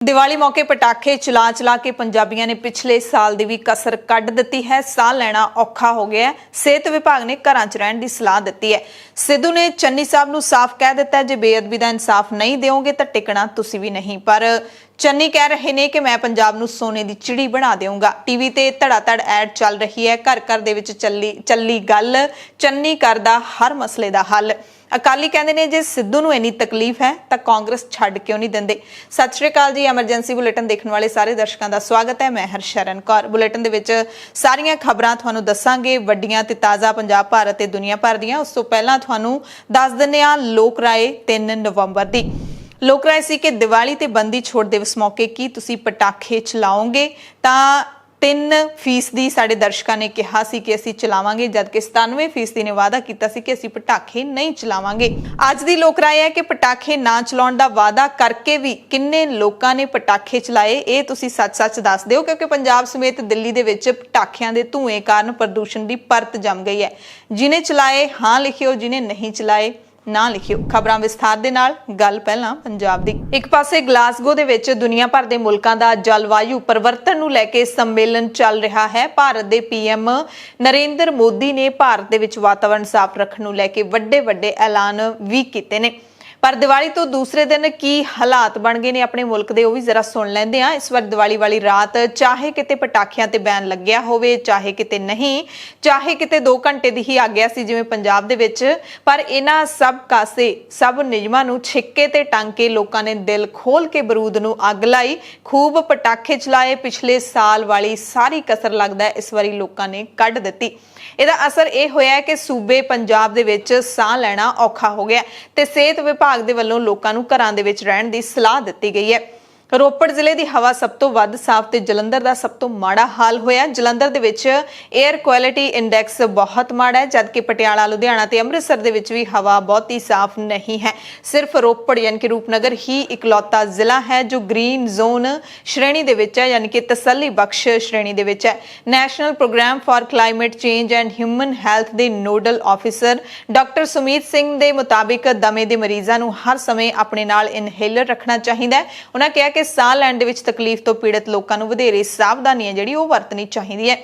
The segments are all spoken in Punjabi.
दिवाली मौके पटाखे चला चला के पंजाबियों ने पिछले साल की भी कसर कढ़ दी है। साह लेना औखा हो गया है। सेहत विभाग ने घरां च रहने की सलाह दी है। सिद्धू ने चन्नी साहब नूं साफ कह दिता है, जे बेअदबी का इंसाफ नहीं दोगे तो टिकना तुसीं भी नहीं। पर चन्नी कह रहे ने कि मैं पंजाब नूं सोने की चिड़ी बना देऊंगा। टीवी ते धड़ाधड़ ऐड चल रही है, घर घर दे विच चली गल, चन्नी करदा हर मसले का हल। अकाली कहते हैं जे सिद्धू नूं इन्नी तकलीफ है तो कांग्रेस छड्ड क्यों नहीं देंदे। सत श्री अकाल जी, एमरजेंसी बुलेटिन देखने वाले सारे दर्शकों का स्वागत है। मैं हरशरण कौर। बुलेटिन दे विच सारियां खबरां तुहानूं दस्सांगे, वड्डियां ते ताज़ा पंजाब भारत ते दुनिया भर दियां। उस तों पहलां तुहानूं दस दिंदे हां लोक राय 3 नवंबर दी। लोक राय सी कि दिवाली ते बंदी छोड़ दिवस मौके की तुसीं पटाखे चलाओगे, तां 3% साडे दर्शकों ने कहा सी कि असीं चलावांगे, जबकि 97% ने वादा किया सी कि असीं पटाखे नहीं चलावांगे। अज दी लोक राय है कि पटाखे ना चलाउण दा वादा करके भी किन्ने लोकां ने पटाखे चलाए, ये तुसीं सच-सच दस दिओ, क्योंकि पंजाब समेत दिल्ली दे विच पटाखिਆਂ ਦੇ ਧੂਏ ਕਾਰਨ प्रदूषण की परत जम गई है। जिन्हें चलाए हाँ लिखियो, जिन्हें नहीं चलाए ना लिखियो। खबरां विस्तार दे नाल, गल पहलां पंजाब दी। एक पासे ग्लासगो दे विच दुनिया भर दे मुल्कां दा जलवायु परिवर्तन नूं लैके सम्मेलन चल रहा है। भारत दे पीएम नरेंद्र मोदी ने भारत दे विच वातावरण साफ रखण नूं लैके वड्डे ऐलान भी कीते ने। पर दिवाली तो दूसरे दिन की हालात बन गए ने अपने मुल्क दे, वो भी जरा सुन लैंदे आ। इस बार दिवाली वाली रात चाहे किते पटाखियां ते बैन लग्या होवे, चाहे किते नहीं, चाहे किते 2 घंटे दी ही आग्या सी जिवें पंजाब दे विच, पर इन्हां सब कासे सब नियमां नूं छिक्के ते टंग के लोकां ने दिल खोल के बरूद नूं अग लाई, खूब पटाखे चलाए। पिछले साल वाली सारी कसर लगदा है इस वारी लोकां ने कढ़ दित्ती। ਇਹਦਾ असर यह होया है कि सूबे पंजाब दे विच साह लेना औखा हो गया ते सेहत विभाग दे वल्लों लोकां नूं घरां दे विच रहण दी सलाह दित्ती गई है। रोपड़ जिले की हवा सब तो वध साफ ते जलंधर का सब तो माड़ा हाल होया। जलंधर दे विच एयर क्वालिटी इंडेक्स बहुत माड़ा है, जबकि पटियाला, लुधियाना ते अमृतसर दे विच भी हवा बहुती साफ नहीं है। सिर्फ रोपड़ यानी कि रूपनगर ही इकलौता जिला है जो ग्रीन जोन श्रेणी दे विच है, यानी कि तसल्ली बख्श श्रेणी दे विच है। National program for climate change and human health के nodal officer doctor Sumeet Singh के मुताबिक दमे के मरीजों को हर समय अपने नाल इनहेलर रखना चाहिए है। उन्होंने कहा कि साह लैण दे विच तकलीफ तो पीड़ित लोगों को वधेरे सावधानियां जिहड़ी ओह वरतनी चाहिए है।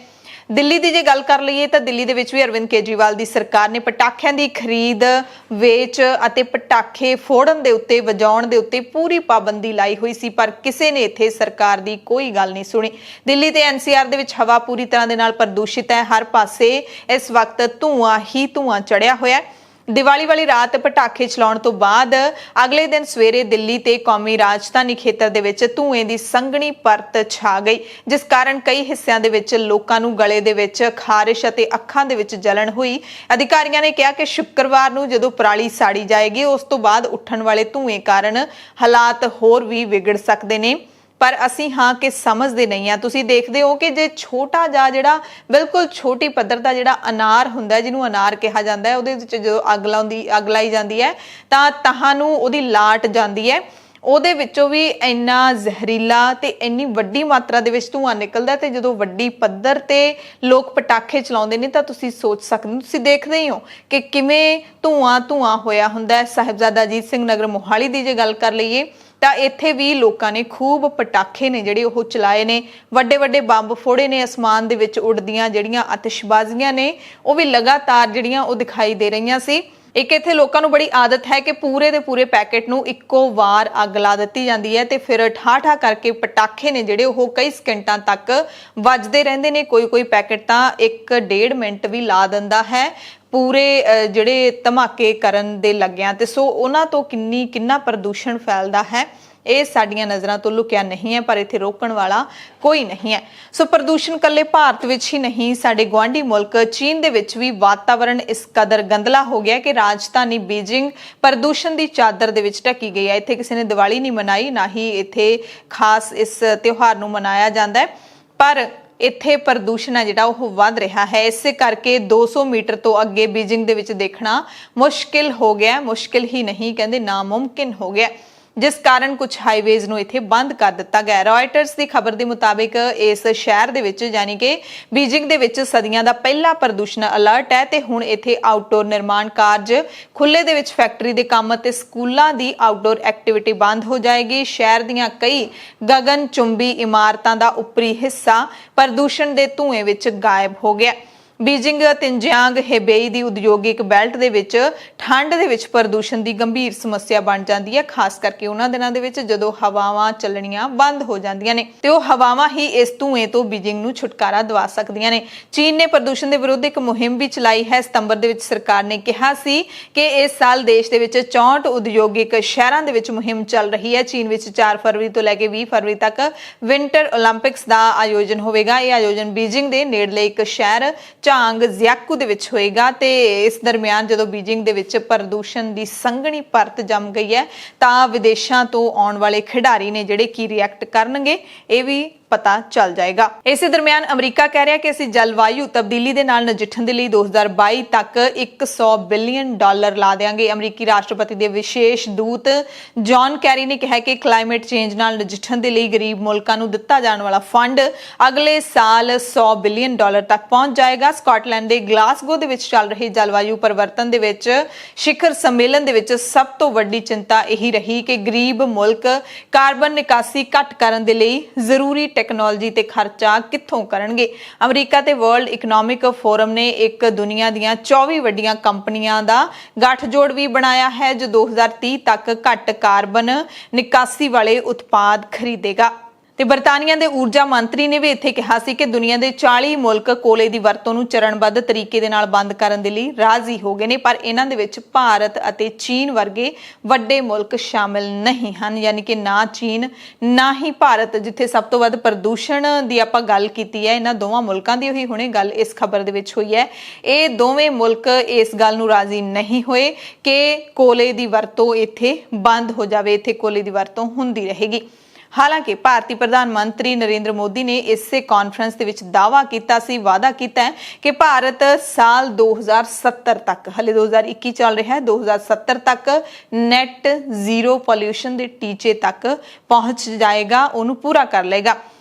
दिल्ली की जे गल कर लईए तो दिल्ली दे विच भी अरविंद केजरीवाल की सरकार ने पटाखिਆਂ की खरीद, वेच अते पटाखे फोड़न दे उत्ते, वजाउण दे उत्ते पूरी पाबंदी लाई हुई सी, पर किसी ने इत्थे सरकार की कोई गल नहीं सुनी। दिल्ली ते एनसीआर दे विच हवा पूरी तरह दे नाल प्रदूषित है। हर पासे इस वक्त धुआं ही धुआं चढ़िया होया है। दिवाली वाली रात पटाखे चलाउण तो बाद अगले दिन सवेरे दिल्ली ते कौमी राजधानी खेतर दे विच धुएं दी संघनी परत छा गई, जिस कारण कई हिस्सिਆਂ ਦੇ ਵਿੱਚ ਲੋਕਾਂ ਨੂੰ ਗਲੇ ਦੇ ਵਿੱਚ ਖਾਰਿਸ਼ ਅਤੇ ਅੱਖਾਂ ਦੇ ਵਿੱਚ ਜਲਣ ਹੋਈ। ਅਧਿਕਾਰੀਆਂ ਨੇ ਕਿਹਾ ਕਿ ਸ਼ੁੱਕਰਵਾਰ ਨੂੰ ਜਦੋਂ ਪਰਾਲੀ ਸਾੜੀ ਜਾਏਗੀ, ਉਸ ਤੋਂ ਬਾਅਦ ਉੱਠਣ ਵਾਲੇ ਧੂਏ ਕਾਰਨ ਹਾਲਾਤ ਹੋਰ ਵੀ ਵਿਗੜ ਸਕਦੇ ਨੇ। पर असी हाँ कि समझते नहीं हाँ। तुसीं देखते हो कि जे छोटा जा जिहड़ा बिल्कुल छोटी पद्धर दा जिहड़ा अनार हुंदा है, जिहनूं अनार कहा जाता है, उहदे विच जो अग लाई जाती है तां तहानूं उहदी लाट जाती है, ਉਹਦੇ ਵਿੱਚੋਂ ਵੀ ਇੰਨਾ ਜ਼ਹਿਰੀਲਾ ਤੇ ਇੰਨੀ ਵੱਡੀ ਮਾਤਰਾ ਦੇ ਵਿੱਚ ਧੂਆਂ ਨਿਕਲਦਾ ਤੇ ਜਦੋਂ ਵੱਡੀ ਪੱਧਰ ਤੇ ਲੋਕ ਪਟਾਕੇ ਚਲਾਉਂਦੇ ਨੇ ਤਾਂ ਤੁਸੀਂ ਸੋਚ ਸਕਦੇ ਹੋ, ਤੁਸੀਂ ਦੇਖਦੇ ਹੀ ਹੋ ਕਿ ਕਿਵੇਂ ਧੂਆਂ ਹੋਇਆ ਹੁੰਦਾ ਹੈ। ਸਾਹਿਬਜ਼ਾਦਾ ਅਜੀਤ ਸਿੰਘ ਨਗਰ ਮੋਹਾਲੀ ਦੀ ਜੇ ਗੱਲ ਕਰ ਲਈਏ ਤਾਂ ਇੱਥੇ ਵੀ ਲੋਕਾਂ ਨੇ ਖੂਬ ਪਟਾਕੇ ਨੇ ਜਿਹੜੇ ਉਹ ਚਲਾਏ ਨੇ, ਵੱਡੇ ਬੰਬ ਫੋੜੇ ਨੇ। ਅਸਮਾਨ ਦੇ ਵਿੱਚ ਉੱਡਦੀਆਂ ਜਿਹੜੀਆਂ ਆਤਿਸ਼ਬਾਜ਼ੀਆਂ ਨੇ ਉਹ ਵੀ ਲਗਾਤਾਰ ਜਿਹੜੀਆਂ ਉਹ ਦਿਖਾਈ ਦੇ ਰਹੀਆਂ ਸੀ। एक इत्थे लोकां नूं बड़ी आदत है कि पूरे दे पूरे पैकेट नूं इक्को वार अग ला दित्ती जांदी है ते फिर ठा करके पटाखे ने जिहड़े ओह कई सेकंडां तक वजदे रहिंदे ने। कोई पैकेट तां 1-1.5 मिनट भी ला दिंदा है पूरे जिहड़े धमाके करन दे लग्गियां ते। सो उहनां तों किन्ना प्रदूषण फैलदा है ਇਹ ਸਾਡੀਆਂ ਨਜ਼ਰਾਂ ਤੋਂ ਲੁਕਿਆ ਨਹੀਂ ਹੈ, ਪਰ ਇੱਥੇ ਰੋਕਣ ਵਾਲਾ ਕੋਈ ਨਹੀਂ ਹੈ। ਸੋ ਪ੍ਰਦੂਸ਼ਣ ਕੱਲੇ ਭਾਰਤ ਵਿੱਚ ਹੀ ਨਹੀਂ, ਸਾਡੇ ਗੁਆਂਢੀ ਮੁਲਕ ਚੀਨ ਦੇ ਵਿੱਚ ਵੀ ਵਾਤਾਵਰਣ ਇਸ ਕਦਰ ਗੰਦਲਾ ਹੋ ਗਿਆ ਕਿ ਰਾਜਧਾਨੀ ਬੀजिंग ਪ੍ਰਦੂਸ਼ਣ ਦੀ ਚਾਦਰ ਦੇ ਵਿੱਚ ਢਕੀ ਗਈ ਹੈ। ਇੱਥੇ ਕਿਸੇ ਨੇ ਦੀਵਾਲੀ ਨਹੀਂ ਮਨਾਈ, ਨਾ ਹੀ ਇੱਥੇ ਖਾਸ ਇਸ ਤਿਉਹਾਰ ਨੂੰ ਮਨਾਇਆ ਜਾਂਦਾ ਹੈ, ਪਰ ਇੱਥੇ ਪ੍ਰਦੂਸ਼ਣ ਹੈ ਜਿਹੜਾ ਉਹ ਵੱਧ ਰਿਹਾ ਹੈ। ਇਸੇ ਕਰਕੇ 200 ਮੀਟਰ ਤੋਂ ਅੱਗੇ ਬੀजिंग ਦੇ ਵਿੱਚ ਦੇਖਣਾ ਮੁਸ਼ਕਿਲ ਹੋ ਗਿਆ। ਮੁਸ਼ਕਿਲ ਹੀ ਨਹੀਂ ਕਹਿੰਦੇ ਨਾਮੁਮਕਿਨ ਹੋ ਗਿਆ। ਜਿਸ ਕਾਰਨ ਕੁਝ ਹਾਈਵੇਜ਼ ਨੂੰ ਇੱਥੇ ਬੰਦ ਕਰ ਦਿੱਤਾ ਗਿਆ। ਰॉयटर्स ਦੀ ਖਬਰ ਦੇ ਮੁਤਾਬਿਕ ਇਸ ਸ਼ਹਿਰ ਦੇ ਵਿੱਚ ਯਾਨੀ ਕਿ ਬੀजिंग ਦੇ ਵਿੱਚ ਸਦੀਆਂ ਦਾ ਪਹਿਲਾ ਪ੍ਰਦੂਸ਼ਣ ਅਲਰਟ ਹੈ ਤੇ ਹੁਣ ਇੱਥੇ ਆਊਟਡੋਰ ਨਿਰਮਾਣ ਕਾਰਜ, ਖੁੱਲੇ ਦੇ ਵਿੱਚ ਫੈਕਟਰੀ ਦੇ ਕੰਮ ਅਤੇ ਸਕੂਲਾਂ ਦੀ ਆਊਟਡੋਰ ਐਕਟੀਵਿਟੀ ਬੰਦ ਹੋ ਜਾਏਗੀ। ਸ਼ਹਿਰ ਦੀਆਂ ਕਈ ਗगन ਚੁੰਬੀ ਇਮਾਰਤਾਂ ਦਾ ਉੱਪਰੀ ਹਿੱਸਾ ਪ੍ਰਦੂਸ਼ਣ ਦੇ ਧੂਏ ਵਿੱਚ ਗਾਇਬ ਹੋ ਗਿਆ। ਬੀजिंग ਤਿੰਜਿਆਂਗ ਹੇਬੇਈ ਦੀ ਉਦਯੋਗਿਕ ਬੈਲਟ ਦੇ ਵਿੱਚ ਠੰਡ ਦੇ ਵਿੱਚ ਪ੍ਰਦੂਸ਼ਣ ਦੀ ਗੰਭੀਰ ਸਮੱਸਿਆ ਬਣ ਜਾਂਦੀ ਹੈ, ਖਾਸ ਕਰਕੇ ਉਹਨਾਂ ਦਿਨਾਂ ਦੇ ਵਿੱਚ ਜਦੋਂ ਹਵਾਵਾਂ ਚੱਲਣੀਆਂ ਬੰਦ ਹੋ ਜਾਂਦੀਆਂ ਨੇ ਤੇ ਉਹ ਹਵਾਵਾਂ ਹੀ ਇਸ ਧੂਏ ਤੋਂ ਬੀजिंग ਨੂੰ ਛੁਟਕਾਰਾ ਦਿਵਾ ਸਕਦੀਆਂ ਨੇ। ਚੀਨ ਨੇ ਪ੍ਰਦੂਸ਼ਣ ਦੇ ਵਿਰੁੱਧ ਇੱਕ ਮੁਹਿੰਮ ਵੀ ਚਲਾਈ ਹੈ। ਸਤੰਬਰ ਦੇ ਵਿੱਚ ਸਰਕਾਰ ਨੇ ਕਿਹਾ ਸੀ ਕਿ ਇਸ ਸਾਲ ਦੇਸ਼ ਦੇ ਵਿੱਚ 64 ਉਦਯੋਗਿਕ ਸ਼ਹਿਰਾਂ ਦੇ ਵਿੱਚ ਮੁਹਿੰਮ ਚੱਲ ਰਹੀ ਹੈ। ਚੀਨ ਵਿੱਚ 4 ਫਰਵਰੀ ਤੋਂ ਲੈ ਕੇ 20 ਫਰਵਰੀ ਤੱਕ ਵਿੰਟਰ 올림픽ਸ ਦਾ ਆਯੋਜਨ ਹੋਵੇਗਾ। ਇਹ ਆਯੋਜਨ ਬੀजिंग ਦੇ ਨੇੜਲੇ ਇੱਕ ਸ਼ਹਿਰ ਝਾਂਗ ਜ਼ਿਆਕੂ ਦੇ ਵਿੱਚ ਹੋਏਗਾ ਤੇ ਇਸ ਦਰਮਿਆਨ ਜਦੋਂ ਬੀजिंग ਦੇ ਵਿੱਚ ਪ੍ਰਦੂਸ਼ਣ ਦੀ ਸੰਘਣੀ ਪਰਤ ਜੰਮ ਗਈ ਹੈ ਤਾਂ ਵਿਦੇਸ਼ਾਂ ਤੋਂ ਆਉਣ ਵਾਲੇ ਖਿਡਾਰੀ ਨੇ ਜਿਹੜੇ ਕੀ ਰਿਐਕਟ ਕਰਨਗੇ ਇਹ ਵੀ ਪਤਾ ਚੱਲ ਜਾਏਗਾ। ਇਸੇ ਦਰਮਿਆਨ ਅਮਰੀਕਾ ਕਹਿ ਰਿਹਾ ਕਿ ਅਸੀਂ ਜਲਵਾਯੂ ਤਬਦੀਲੀ ਦੇ ਨਾਲ ਨਜਿੱਠਣ ਦੇ ਲਈ 2022 ਤੱਕ $100 ਬਿਲੀਅਨ ਲਾ ਦੇਵਾਂਗੇ। ਅਮਰੀਕੀ ਰਾਸ਼ਟਰਪਤੀ ਦੇ ਵਿਸ਼ੇਸ਼ ਦੂਤ ਜੌਨ ਕੈਰੀ ਨੇ ਕਿਹਾ ਕਿ ਕਲਾਈਮੇਟ ਚੇਂਜ ਨਾਲ ਨਜਿੱਠਣ ਦੇ ਲਈ ਗਰੀਬ ਮੁਲਕਾਂ ਨੂੰ ਦਿੱਤਾ ਜਾਣ ਵਾਲਾ ਫੰਡ ਅਗਲੇ ਸਾਲ $100 ਬਿਲੀਅਨ ਤੱਕ ਪਹੁੰਚ ਜਾਏਗਾ। ਸਕਾਟਲੈਂਡ ਦੇ ਗਲਾਸਗੋ ਦੇ ਵਿੱਚ ਚੱਲ ਰਹੀ ਜਲਵਾਯੂ ਪਰਿਵਰਤਨ ਦੇ ਵਿੱਚ ਸਿਖਰ ਸੰਮੇਲਨ ਦੇ ਵਿੱਚ ਸਭ ਤੋਂ ਵੱਡੀ ਚਿੰਤਾ ਇਹੀ ਰਹੀ ਕਿ ਗਰੀਬ ਮੁਲਕ ਕਾਰਬਨ ਨਿਕਾਸੀ ਘੱਟ ਕਰਨ ਦੇ ਲਈ ਜ਼ਰੂਰੀ ਟੈਕਨੋਲੋਜੀ ਤੇ ਖਰਚਾ ਕਿੱਥੋਂ ਕਰਨਗੇ। ਅਮਰੀਕਾ ਤੇ ਵਰਲਡ ਇਕਨੋਮਿਕ ਫੋਰਮ ਨੇ ਇੱਕ ਦੁਨੀਆ ਦੀਆਂ 24 ਵੱਡੀਆਂ ਕੰਪਨੀਆਂ ਦਾ ਗੱਠਜੋੜ ਵੀ ਬਣਾਇਆ ਹੈ ਜੋ 2030 ਤੱਕ ਘੱਟ ਕਾਰਬਨ ਨਿਕਾਸੀ ਵਾਲੇ ਉਤਪਾਦ ਖਰੀਦੇਗਾ। ਤੇ ਬਰਤਾਨੀਆ ਦੇ ਊਰਜਾ ਮੰਤਰੀ ਨੇ ਵੀ ਇੱਥੇ ਕਿਹਾ ਸੀ ਕਿ ਦੁਨੀਆ ਦੇ 40 ਮੁਲਕ ਕੋਲੇ ਦੀ ਵਰਤੋਂ ਨੂੰ ਚਰਨਬੱਧ ਤਰੀਕੇ ਦੇ ਨਾਲ ਬੰਦ ਕਰਨ ਦੇ ਲਈ ਰਾਜ਼ੀ ਹੋ ਗਏ ਨੇ, ਪਰ ਇਹਨਾਂ ਦੇ ਵਿੱਚ ਭਾਰਤ ਅਤੇ ਚੀਨ ਵਰਗੇ ਵੱਡੇ ਮੁਲਕ ਸ਼ਾਮਿਲ ਨਹੀਂ ਹਨ। ਯਾਨੀ ਕਿ ਨਾ ਚੀਨ ਨਾ ਹੀ ਭਾਰਤ, ਜਿੱਥੇ ਸਭ ਤੋਂ ਵੱਧ ਪ੍ਰਦੂਸ਼ਣ ਦੀ ਆਪਾਂ ਗੱਲ ਕੀਤੀ ਹੈ, ਇਹਨਾਂ ਦੋਵਾਂ ਮੁਲਕਾਂ ਦੀ ਹੀ ਹੁਣੇ ਗੱਲ ਇਸ ਖਬਰ ਦੇ ਵਿੱਚ ਹੋਈ ਹੈ। ਇਹ ਦੋਵੇਂ ਮੁਲਕ ਇਸ ਗੱਲ ਨੂੰ ਰਾਜ਼ੀ ਨਹੀਂ ਹੋਏ ਕਿ ਕੋਲੇ ਦੀ ਵਰਤੋਂ ਇੱਥੇ ਬੰਦ ਹੋ ਜਾਵੇ, ਇੱਥੇ ਕੋਲੇ ਦੀ ਵਰਤੋਂ ਹੁੰਦੀ ਰਹੇਗੀ। ਹਾਲਾਂਕਿ ਭਾਰਤੀ ਪ੍ਰਧਾਨ ਮੰਤਰੀ ਨਰਿੰਦਰ ਮੋਦੀ ਨੇ ਇਸੇ ਕਾਨਫਰੰਸ ਦੇ ਵਿੱਚ ਵਾਅਦਾ ਕੀਤਾ ਕਿ ਭਾਰਤ ਸਾਲ 2070 ਤੱਕ, ਹਲੇ 2021 ਚੱਲ ਰਿਹਾ ਹੈ, 2070 ਤੱਕ ਨੈਟ ਜ਼ੀਰੋ ਪੋਲਿਊਸ਼ਨ ਦੇ ਟੀਚੇ ਤੱਕ ਪਹੁੰਚ ਜਾਏਗਾ, ਉਹਨੂੰ ਪੂਰਾ ਕਰ ਲਏਗਾ।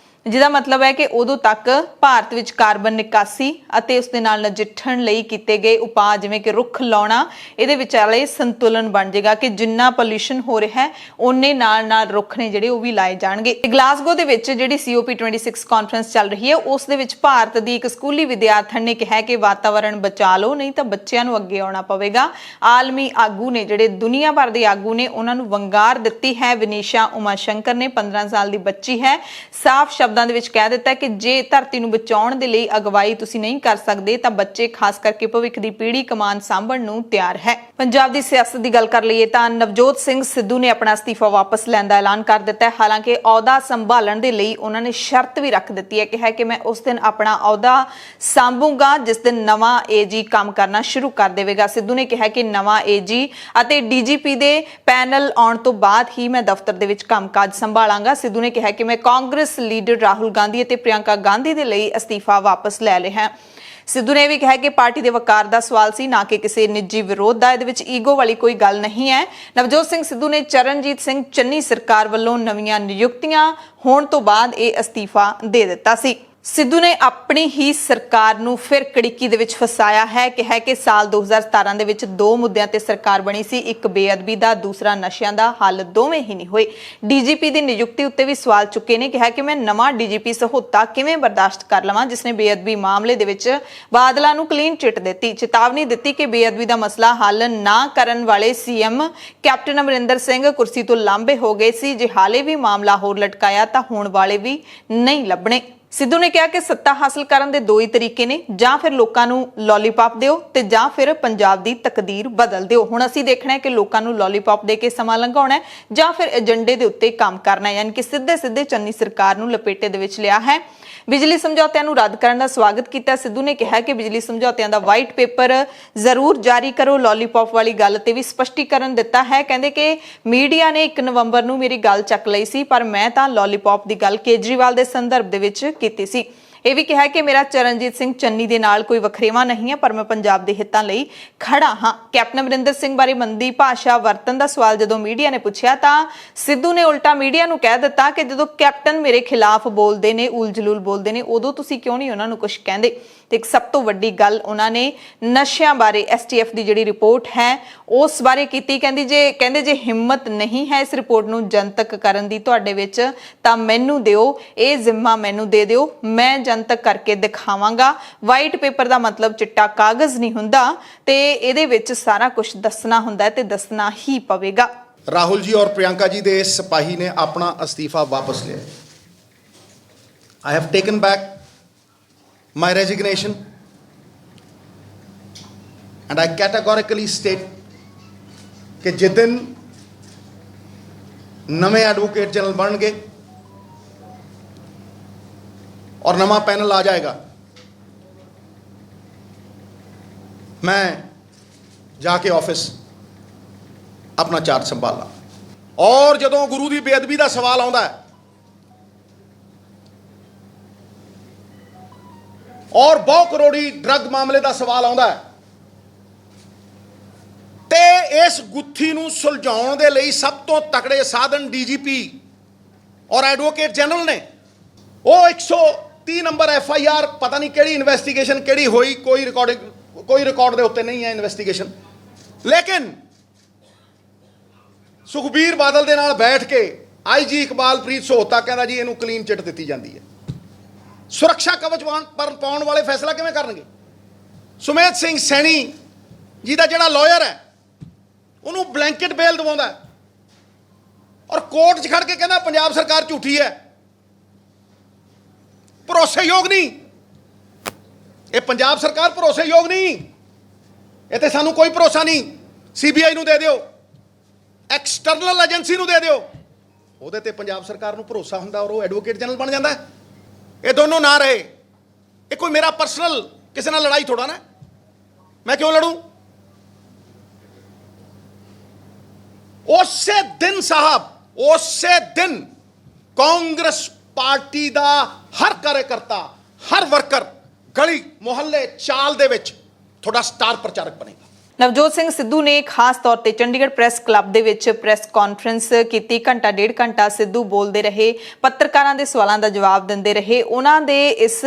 ਜਿਹਦਾ ਮਤਲਬ ਹੈ ਕਿ ਉਦੋਂ ਤੱਕ ਭਾਰਤ ਵਿੱਚ ਕਾਰਬਨ ਨਿਕਾਸੀ ਅਤੇ ਉਸ ਦੇ ਨਾਲ ਨਜਿੱਠਣ ਲਈ ਕੀਤੇ ਗਏ ਉਪਾਅ ਜਿਵੇਂ ਕਿ ਰੁੱਖ ਲਾਉਣਾ, ਇਹਦੇ ਵਿਚਾਲੇ ਸੰਤੁਲਨ ਬਣ ਜਾਏਗਾ ਕਿ ਜਿੰਨਾ ਪੋਲਿਊਸ਼ਨ ਹੋ ਰਿਹਾ ਹੈ ਉਹਨੇ ਨਾਲ ਰੁੱਖ ਨੇ ਜਿਹੜੇ ਉਹ ਵੀ ਲਾਏ ਜਾਣਗੇ। ਗਲਾਸਗੋ ਦੇ ਵਿੱਚ ਜਿਹੜੀ COP26 ਕਾਨਫਰੰਸ ਚੱਲ ਰਹੀ ਹੈ ਉਸ ਦੇ ਵਿੱਚ ਭਾਰਤ ਦੀ ਇੱਕ ਸਕੂਲੀ ਵਿਦਿਆਰਥਣ ਨੇ ਕਿਹਾ ਕਿ ਵਾਤਾਵਰਣ ਬਚਾ ਲਓ ਨਹੀਂ ਤਾਂ ਬੱਚਿਆਂ ਨੂੰ ਅੱਗੇ ਆਉਣਾ ਪਵੇਗਾ। ਆਲਮੀ ਆਗੂ ਨੇ ਜਿਹੜੇ ਦੁਨੀਆ ਭਰ ਦੇ ਆਗੂ ਨੇ ਉਹਨਾਂ ਨੂੰ ਵੰਗਾਰ ਦਿੱਤੀ ਹੈ। ਵਿਨੀਸ਼ਾ ਉਮਾ ਸ਼ੰਕਰ ਨੇ 15 ਸਾਲ ਦੀ ਬੱਚੀ ਹੈ, ਸਾਫ਼ ਸ਼ਬਦਾਂ ਦੇ ਵਿੱਚ ਕਹਿ ਦਿੱਤਾ ਕਿ ਜੇ ਧਰਤੀ ਨੂੰ ਬਚਾਉਣ ਦੇ ਲਈ ਅਗਵਾਈ ਤੁਸੀਂ ਨਹੀਂ ਕਰ ਸਕਦੇ ਤਾਂ ਬੱਚੇ ਖਾਸ ਕਰਕੇ ਭਵਿੱਖ ਦੀ ਪੀੜ੍ਹੀ ਕਮਾਨ ਸਾਂਭਣ ਨੂੰ ਤਿਆਰ ਹੈ। ਪੰਜਾਬ ਦੀ ਸਿਆਸਤ ਦੀ ਗੱਲ ਕਰ ਲਈਏ ਤਾਂ ਨਵਜੋਤ ਸਿੰਘ ਸਿੱਧੂ ਨੇ ਆਪਣਾ ਅਸਤੀਫਾ ਵਾਪਸ ਲੈਣ ਦਾ ਐਲਾਨ ਕਰ ਦਿੱਤਾ ਹੈ। ਹਾਲਾਂਕਿ ਅਹੁਦਾ ਸੰਭਾਲਣ ਦੇ ਲਈ ਉਹਨਾਂ ਨੇ ਸ਼ਰਤ ਵੀ ਰੱਖ ਦਿੱਤੀ ਹੈ, ਕਿਹਾ ਕਿ ਮੈਂ ਉਸ ਦਿਨ ਆਪਣਾ ਅਹੁਦਾ ਸੰਭੂਗਾ ਜਿਸ ਦਿਨ ਨਵਾਂ AG ਕੰਮ ਕਰਨਾ ਸ਼ੁਰੂ ਕਰ ਦੇਵੇਗਾ। ਸਿੱਧੂ ਨੇ ਕਿਹਾ ਕਿ ਨਵਾਂ AG ਅਤੇ DGP ਦੇ ਪੈਨਲ ਆਉਣ ਤੋਂ ਬਾਅਦ ਹੀ ਮੈਂ ਦਫ਼ਤਰ ਦੇ ਵਿੱਚ ਕੰਮਕਾਜ ਸੰਭਾਲਾਂਗਾ। ਸਿੱਧੂ ਨੇ ਕਿਹਾ ਕਿ ਮੈਂ ਕਾਂਗਰਸ ਲੀਡਰ ਰਾਹੁਲ ਗਾਂਧੀ ਅਤੇ ਪ੍ਰਿਯੰਕਾ ਗਾਂਧੀ ਦੇ ਲਈ ਅਸਤੀਫਾ ਵਾਪਸ ਲੈ ਲਿਆ। ਸਿੱਧੂ ਨੇ ਵੀ ਕਿਹਾ ਕਿ ਪਾਰਟੀ ਦੇ ਵਕਾਰ ਦਾ ਸਵਾਲ ਸੀ, ਨਾ ਕਿ ਕਿਸੇ ਨਿੱਜੀ ਵਿਰੋਧ ਦਾ। ਇਹਦੇ ਵਿੱਚ ਈਗੋ ਵਾਲੀ ਕੋਈ ਗੱਲ ਨਹੀਂ ਹੈ। ਨਵਜੋਤ ਸਿੰਘ ਸਿੱਧੂ ਨੇ ਚਰਨਜੀਤ ਸਿੰਘ ਚੰਨੀ ਸਰਕਾਰ ਵੱਲੋਂ ਨਵੀਆਂ ਨਿਯੁਕਤੀਆਂ ਹੋਣ ਤੋਂ ਬਾਅਦ ਇਹ ਅਸਤੀਫਾ ਦੇ ਦਿੱਤਾ ਸੀ। ਸਿੱਧੂ ਨੇ ਆਪਣੀ ਹੀ ਸਰਕਾਰ ਨੂੰ ਫਿਰ ਕੜਿੱਕੀ ਦੇ ਵਿੱਚ ਫਸਾਇਆ ਹੈ। ਕਿਹਾ ਕਿ ਸਾਲ 2017 ਦੇ ਵਿੱਚ 2 ਮੁੱਦਿਆਂ ਤੇ ਸਰਕਾਰ ਬਣੀ ਸੀ, ਇੱਕ ਬੇਅਦਬੀ ਦਾ, ਦੂਸਰਾ ਨਸ਼ਿਆਂ ਦਾ। ਹੱਲ ਦੋਵੇਂ ਹੀ ਨਹੀਂ ਹੋਏ। DGP ਦੀ ਨਿਯੁਕਤੀ ਉੱਤੇ ਵੀ ਸਵਾਲ ਚੁੱਕੇ ਨੇ। ਕਿਹਾ ਕਿ ਮੈਂ ਨਵਾਂ DGP ਸਹੋਤਾ ਕਿਵੇਂ ਬਰਦਾਸ਼ਤ ਕਰ ਲਵਾਂ ਜਿਸਨੇ ਬੇਅਦਬੀ ਮਾਮਲੇ ਦੇ ਵਿੱਚ ਬਾਦਲਾਂ ਨੂੰ ਕਲੀਨ ਚਿੱਟ ਦਿੱਤੀ। ਚੇਤਾਵਨੀ ਦਿੱਤੀ ਕਿ ਬੇਅਦਬੀ ਦਾ ਮਸਲਾ ਹੱਲ ਨਾ ਕਰਨ ਵਾਲੇ CM ਕੈਪਟਨ ਅਮਰਿੰਦਰ ਸਿੰਘ ਕੁਰਸੀ ਤੋਂ ਲਾਂਭੇ ਹੋ ਗਏ ਸੀ। ਜੇ ਹਾਲੇ ਵੀ ਮਾਮਲਾ ਹੋਰ ਲਟਕਾਇਆ ਤਾਂ ਹੋਣ ਵਾਲੇ ਵੀ ਨਹੀਂ ਲੱਭਣੇ। ਸਿੱਧੂ ਨੇ ਕਿਹਾ ਕਿ ਸੱਤਾ ਹਾਸਲ ਕਰਨ ਦੇ 2 ਹੀ ਤਰੀਕੇ ਨੇ, ਜਾਂ ਫਿਰ ਲੋਕਾਂ ਨੂੰ ਲੋਲੀਪੌਪ ਦਿਓ ਤੇ ਜਾਂ ਫਿਰ ਪੰਜਾਬ ਦੀ ਤਕਦੀਰ ਬਦਲ ਦਿਓ। ਹੁਣ ਅਸੀਂ ਦੇਖਣਾ ਹੈ ਕਿ ਲੋਕਾਂ ਨੂੰ ਲੋਲੀਪੌਪ ਦੇ ਕੇ ਸਮਾਂ ਲੰਘਾਉਣਾ ਹੈ ਜਾਂ ਫਿਰ ਏਜੰਡੇ ਦੇ ਉੱਤੇ ਕੰਮ ਕਰਨਾ ਹੈ, ਯਾਨੀ ਕਿ ਸਿੱਧੇ ਚੰਨੀ ਸਰਕਾਰ ਨੂੰ ਲਪੇਟੇ ਦੇ ਵਿੱਚ ਲਿਆ ਹੈ। ਬਿਜਲੀ ਸਮਝੌਤਿਆਂ ਨੂੰ ਰੱਦ ਕਰਨ ਦਾ ਸਵਾਗਤ ਕੀਤਾ। ਸਿੱਧੂ ਨੇ ਕਿਹਾ ਕਿ ਬਿਜਲੀ ਸਮਝੌਤਿਆਂ ਦਾ ਵਾਈਟ ਪੇਪਰ ਜ਼ਰੂਰ ਜਾਰੀ ਕਰੋ। ਲੋਲੀਪੌਪ ਵਾਲੀ ਗੱਲ ਤੇ ਵੀ ਸਪਸ਼ਟੀਕਰਨ ਦਿੱਤਾ ਹੈ। ਕਹਿੰਦੇ ਕਿ ਮੀਡੀਆ ਨੇ 1 ਨਵੰਬਰ ਨੂੰ ਮੇਰੀ ਗੱਲ ਚੱਕ ਲਈ ਸੀ, ਪਰ ਮੈਂ ਤਾਂ ਲੋਲੀਪੌਪ ਦੀ ਗੱਲ ਕੇਜਰੀਵਾਲ ਦੇ ਸੰਦਰਭ ਦੇ ਵਿੱਚ ਕੀਤੀ ਸੀ। ਇਹ ਵੀ ਕਿਹਾ ਕਿ ਮੇਰਾ ਚਰਨਜੀਤ ਸਿੰਘ ਚੰਨੀ ਦੇ ਨਾਲ ਕੋਈ ਵਖਰੇਵਾ ਨਹੀਂ ਹੈ, ਪਰ ਮੈਂ ਪੰਜਾਬ ਦੇ ਹਿੱਤਾਂ ਲਈ ਖੜਾ ਹਾਂ। ਕੈਪਟਨ ਅਮਰਿੰਦਰ ਸਿੰਘ ਬਾਰੇ ਮੰਦੀ ਭਾਸ਼ਾ ਵਰਤਣ ਦਾ ਸਵਾਲ ਜਦੋਂ ਮੀਡੀਆ ਨੇ ਪੁੱਛਿਆ ਤਾਂ ਸਿੱਧੂ ਨੇ ਉਲਟਾ ਮੀਡੀਆ ਨੂੰ ਕਹਿ ਦਿੱਤਾ ਕਿ ਜਦੋਂ ਕੈਪਟਨ ਮੇਰੇ ਖਿਲਾਫ ਬੋਲਦੇ ਨੇ, ਉਲਝਲੂਲ ਬੋਲਦੇ ਨੇ, ਉਦੋਂ ਤੁਸੀਂ ਕਿਉਂ ਨਹੀਂ ਉਹਨਾਂ ਨੂੰ ਕੁਝ ਕਹਿੰਦੇ। ਤੇ ਇੱਕ ਸਭ ਤੋਂ ਵੱਡੀ ਗੱਲ ਉਹਨਾਂ ਨੇ ਨਸ਼ਿਆਂ ਬਾਰੇ ਐਸਟੀਐਫ ਦੀ ਜਿਹੜੀ ਰਿਪੋਰਟ ਹੈ ਉਸ ਬਾਰੇ ਕੀਤੀ। ਕਹਿੰਦੇ ਜੇ ਹਿੰਮਤ ਨਹੀਂ ਹੈ ਇਸ ਰਿਪੋਰਟ ਨੂੰ ਜਨਤਕ ਕਰਨ ਦੀ ਤੁਹਾਡੇ ਵਿੱਚ ਤਾਂ ਮੈਨੂੰ ਦਿਓ, ਇਹ ਜ਼ਿੰਮਾ ਮੈਨੂੰ ਦੇ ਦਿਓ, ਮੈਂ ਜਨਤਕ ਕਰਕੇ ਦਿਖਾਵਾਂਗਾ। ਵਾਈਟ ਪੇਪਰ ਦਾ ਮਤਲਬ ਚਿੱਟਾ ਕਾਗਜ਼ ਨਹੀਂ ਹੁੰਦਾ ਤੇ ਇਹਦੇ ਵਿੱਚ ਸਾਰਾ ਕੁਝ ਦੱਸਣਾ ਹੁੰਦਾ ਤੇ ਦੱਸਣਾ ਹੀ ਪਵੇਗਾ। राहुल जी और प्रियंका जी दे सिपाही ने अपना अस्तीफा वापस लिया। I have taken back my resignation and I categorically state कि जिस दिन नवे एडवोकेट जनरल बन गए और नवा पैनल आ जाएगा, मैं जाके ऑफिस अपना चार्ज संभालना। और जदों गुरु की बेअदबी का सवाल आता है और बहुत करोड़ी ड्रग मामले का सवाल आता है ते इस गुत्थी नूं सुलझाउण दे लई सब तो तकड़े साधन डीजीपी और एडवोकेट जनरल ने वो 130 नंबर FIR पता नहीं केड़ी इन्वेस्टिगेशन केड़ी होई, कोई रिकॉर्ड दे उत्ते नहीं है इन्वेस्टिगेशन, लेकिन सुखबीर बादल दे नाल बैठ के IG इकबालप्रीत सोहता कहंदा जी इहनूं क्लीन चिट दित्ती जांदी है। सुरक्षा कवच पर पाउण वाले फैसला किवें करनगे? सुमेध सिंह सैनी जी दा जिहड़ा लॉयर है उन्होंने ब्लैंकेट बेल दवाउंदा और कोर्ट 'च खड़ के कहना पंजाब सरकार झूठी है, भरोसेयोग नहीं, ये पंजाब सरकार भरोसेयोग नहीं, ये ते सानू कोई भरोसा नहीं। CBI नूं दे दिओ, एक्सटर्नल एजेंसी नूं दे दिओ, ਉਹਦੇ ਤੇ पंजाब सरकार नूं भरोसा हुंदा और वो एडवोकेट जनरल बन जाता है। ये दोनों ना रहे, ये कोई मेरा पर्सनल किसी नाल लड़ाई थोड़ा ना, मैं क्यों लड़ूं? उसे दिन साहब, उसे दिन कांग्रेस पार्टी दा हर कार्यकर्ता, हर वर्कर गली मुहल्ले चाल दे विच थोड़ा स्टार प्रचारक बनेगा। ਨਵਜੋਤ ਸਿੰਘ ਸਿੱਧੂ ਨੇ ਖਾਸ ਤੌਰ ਤੇ ਚੰਡੀਗੜ੍ਹ ਪ੍ਰੈਸ ਕਲੱਬ ਦੇ ਵਿੱਚ ਪ੍ਰੈਸ ਕਾਨਫਰੰਸ ਕੀਤੀ। ਘੰਟਾ ਡੇਢ ਘੰਟਾ ਸਿੱਧੂ ਬੋਲਦੇ ਰਹੇ, ਪੱਤਰਕਾਰਾਂ ਦੇ ਸਵਾਲਾਂ ਦਾ ਜਵਾਬ ਦਿੰਦੇ ਰਹੇ। ਉਹਨਾਂ ਦੇ ਇਸ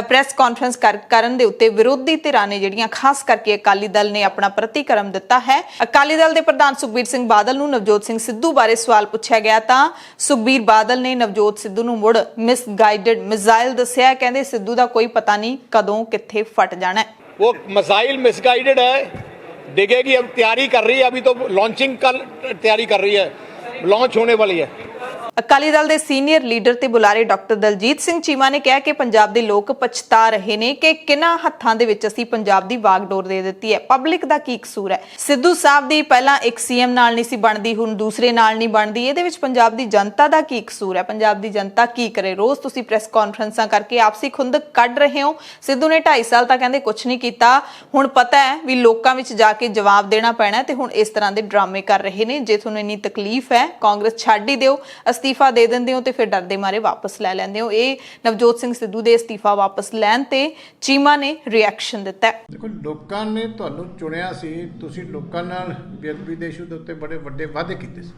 ਪ੍ਰੈਸ ਕਾਨਫਰੰਸ ਕਰਨ ਦੇ ਉੱਤੇ ਵਿਰੋਧੀ ਧਿਰਾਂ ਨੇ ਜਿਹੜੀਆਂ ਖਾਸ ਕਰਕੇ ਅਕਾਲੀ ਦਲ ਨੇ ਆਪਣਾ ਪ੍ਰਤੀਕਰਮ ਦਿੱਤਾ ਹੈ। ਅਕਾਲੀ ਦਲ ਦੇ ਪ੍ਰਧਾਨ ਸੁਖਬੀਰ ਸਿੰਘ ਬਾਦਲ ਨੂੰ ਨਵਜੋਤ ਸਿੰਘ ਸਿੱਧੂ ਬਾਰੇ ਸਵਾਲ ਪੁੱਛਿਆ ਗਿਆ ਤਾਂ ਸੁਖਬੀਰ ਬਾਦਲ ਨੇ ਨਵਜੋਤ ਸਿੱਧੂ ਨੂੰ ਮੁੜ ਮਿਸਗਾਈਡਡ ਮਿਜ਼ਾਈਲ ਦੱਸਿਆ। ਕਹਿੰਦੇ ਸਿੱਧੂ ਦਾ ਕੋਈ ਪਤਾ ਨਹੀਂ ਕਦੋਂ ਕਿੱਥੇ ਫਟ ਜਾਣਾ ਹੈ। वो मिसाइल मिसगाइडेड है, डिगेगी, अब तैयारी कर रही है, अभी तो लॉन्चिंग का तैयारी कर रही है, लॉन्च होने वाली है। ਅਕਾਲੀ ਦਲ ਦੇ ਸੀਨੀਅਰ ਲੀਡਰ ਤੇ ਬੁਲਾਰੇ ਡਾਕਟਰ ਦਲਜੀਤ ਸਿੰਘ ਚੀਮਾ ਨੇ ਕਿਹਾ ਕਿ ਪੰਜਾਬ ਦੇ ਲੋਕ ਪਛਤਾ ਰਹੇ ਨੇ ਕਿ ਕਿਹਨਾਂ ਹੱਥਾਂ ਦੇ ਵਿੱਚ ਅਸੀਂ ਪੰਜਾਬ ਦੀ ਵਾਗਡੋਰ ਦੇ ਦਿੱਤੀ ਹੈ। ਪਬਲਿਕ ਦਾ ਕੀ ਕਸੂਰ ਹੈ? ਸਿੱਧੂ ਸਾਹਿਬ ਦੀ ਪਹਿਲਾਂ ਇੱਕ CM ਨਾਲ ਨਹੀਂ ਸੀ ਬਣਦੀ, ਹੁਣ ਦੂਸਰੇ ਨਾਲ ਨਹੀਂ ਬਣਦੀ। ਇਹਦੇ ਵਿੱਚ ਪੰਜਾਬ ਦੀ ਜਨਤਾ ਦਾ ਕੀ ਕਸੂਰ ਹੈ? ਪੰਜਾਬ ਦੀ ਜਨਤਾ ਕੀ ਕਰੇ? ਰੋਜ਼ ਤੁਸੀਂ ਪ੍ਰੈਸ ਕਾਨਫਰੰਸਾਂ ਕਰਕੇ ਆਪਸੀ ਖੁੰਦਕ ਕੱਢ ਰਹੇ ਹੋ। ਸਿੱਧੂ ਨੇ 2.5 ਸਾਲ ਤਾਂ ਕਹਿੰਦੇ ਕੁਝ ਨਹੀਂ ਕੀਤਾ, ਹੁਣ ਪਤਾ ਹੈ ਵੀ ਲੋਕਾਂ ਵਿੱਚ ਜਾ ਕੇ ਜਵਾਬ ਦੇਣਾ ਪੈਣਾ ਤੇ ਹੁਣ ਇਸ ਤਰ੍ਹਾਂ ਦੇ ਡਰਾਮੇ ਕਰ ਰਹੇ ਨੇ। ਜੇ ਤੁਹਾਨੂੰ ਇੰਨੀ ਤਕਲੀਫ ਹੈ, ਕਾਂਗਰਸ ਛੱਡ ਹੀ ਦਿਓ, ਅਸਤੀਫਾ ਦੇ ਦਿੰਦੇ ਹੋ ਤੇ ਫਿਰ ਡਰਦੇ ਮਾਰੇ ਵਾਪਸ ਲੈ ਲੈਂਦੇ ਹੋ। ਇਹ ਨਵਜੋਤ ਸਿੰਘ ਸਿੱਧੂ ਦੇ ਅਸਤੀਫਾ ਵਾਪਸ ਲੈਣ ਤੇ ਚੀਮਾ ਨੇ ਰਿਐਕਸ਼ਨ ਦਿੱਤਾ ਹੈ। ਦੇਖੋ, ਲੋਕਾਂ ਨੇ ਤੁਹਾਨੂੰ ਚੁਣਿਆ ਸੀ, ਤੁਸੀਂ ਲੋਕਾਂ ਨਾਲ ਬੇਅਦਬੀ ਦੇ ਇਸ਼ੂ ਦੇ ਉੱਤੇ ਬੜੇ ਵੱਡੇ ਵਾਅਦੇ ਕੀਤੇ ਸੀ।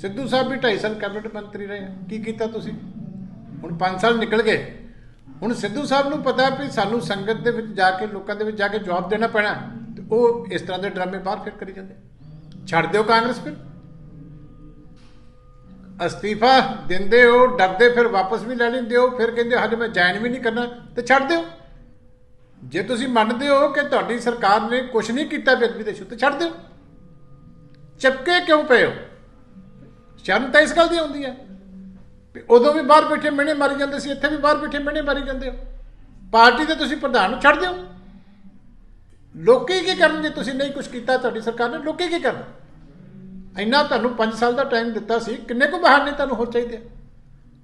ਸਿੱਧੂ ਸਾਹਿਬ ਵੀ 2.5 ਸਾਲ ਕੈਬਨਿਟ ਮੰਤਰੀ ਰਹੇ, ਕੀ ਕੀਤਾ ਤੁਸੀਂ? ਹੁਣ 5 ਸਾਲ ਨਿਕਲ ਗਏ। ਹੁਣ ਸਿੱਧੂ ਸਾਹਿਬ ਨੂੰ ਪਤਾ ਵੀ ਸਾਨੂੰ ਸੰਗਤ ਦੇ ਵਿੱਚ ਜਾ ਕੇ, ਲੋਕਾਂ ਦੇ ਵਿੱਚ ਜਾ ਕੇ ਜਵਾਬ ਦੇਣਾ ਪੈਣਾ, ਤੇ ਉਹ ਇਸ ਤਰ੍ਹਾਂ ਦੇ ਡਰਾਮੇ ਬਾਹਰ ਫਿਰ ਕਰੀ ਜਾਂਦੇ। ਛੱਡ ਦਿਓ ਕਾਂਗਰਸ, ਫਿਰ ਅਸਤੀਫਾ ਦਿੰਦੇ ਹੋ, ਡਰਦੇ ਫਿਰ ਵਾਪਸ ਵੀ ਲੈ ਲੈਂਦੇ ਹੋ, ਫਿਰ ਕਹਿੰਦੇ ਹਜੇ ਮੈਂ ਜੁਆਇਨ ਵੀ ਨਹੀਂ ਕਰਨਾ, ਤੇ ਛੱਡ ਦਿਓ। ਜੇ ਤੁਸੀਂ ਮੰਨਦੇ ਹੋ ਕਿ ਤੁਹਾਡੀ ਸਰਕਾਰ ਨੇ ਕੁਝ ਨਹੀਂ ਕੀਤਾ ਬੇਅਦਬੀ ਦੇ ਇਸ਼ੂ ਤੇ, ਛੱਡ ਦਿਓ। ਚਿਪਕੇ ਕਿਉਂ ਪਏ ਹੋ? ਸ਼ਰਮ ਤਾਂ ਇਸ ਗੱਲ ਦੀ ਆਉਂਦੀ ਹੈ ਵੀ ਉਦੋਂ ਵੀ ਬਾਹਰ ਬੈਠੇ ਮਿਹਣੇ ਮਾਰੀ ਜਾਂਦੇ ਸੀ, ਇੱਥੇ ਵੀ ਬਾਹਰ ਬੈਠੇ ਮਿਹਣੇ ਮਾਰੀ ਜਾਂਦੇ ਹੋ। ਪਾਰਟੀ ਦੇ ਤੁਸੀਂ ਪ੍ਰਧਾਨ ਨੂੰ ਛੱਡ ਦਿਓ। ਲੋਕੀ ਕੀ ਕਰਨ ਜੇ ਤੁਸੀਂ ਨਹੀਂ ਕੁਝ ਕੀਤਾ? ਤੁਹਾਡੀ ਸਰਕਾਰ ਨੇ ਲੋਕੀ ਕੀ ਕਰਨ? ਇੰਨਾ ਤੁਹਾਨੂੰ 5 ਸਾਲ ਦਾ ਟਾਈਮ ਦਿੱਤਾ ਸੀ, ਕਿੰਨੇ ਕੁ ਬਹਾਨੇ ਤੁਹਾਨੂੰ ਹੋਰ ਚਾਹੀਦੇ?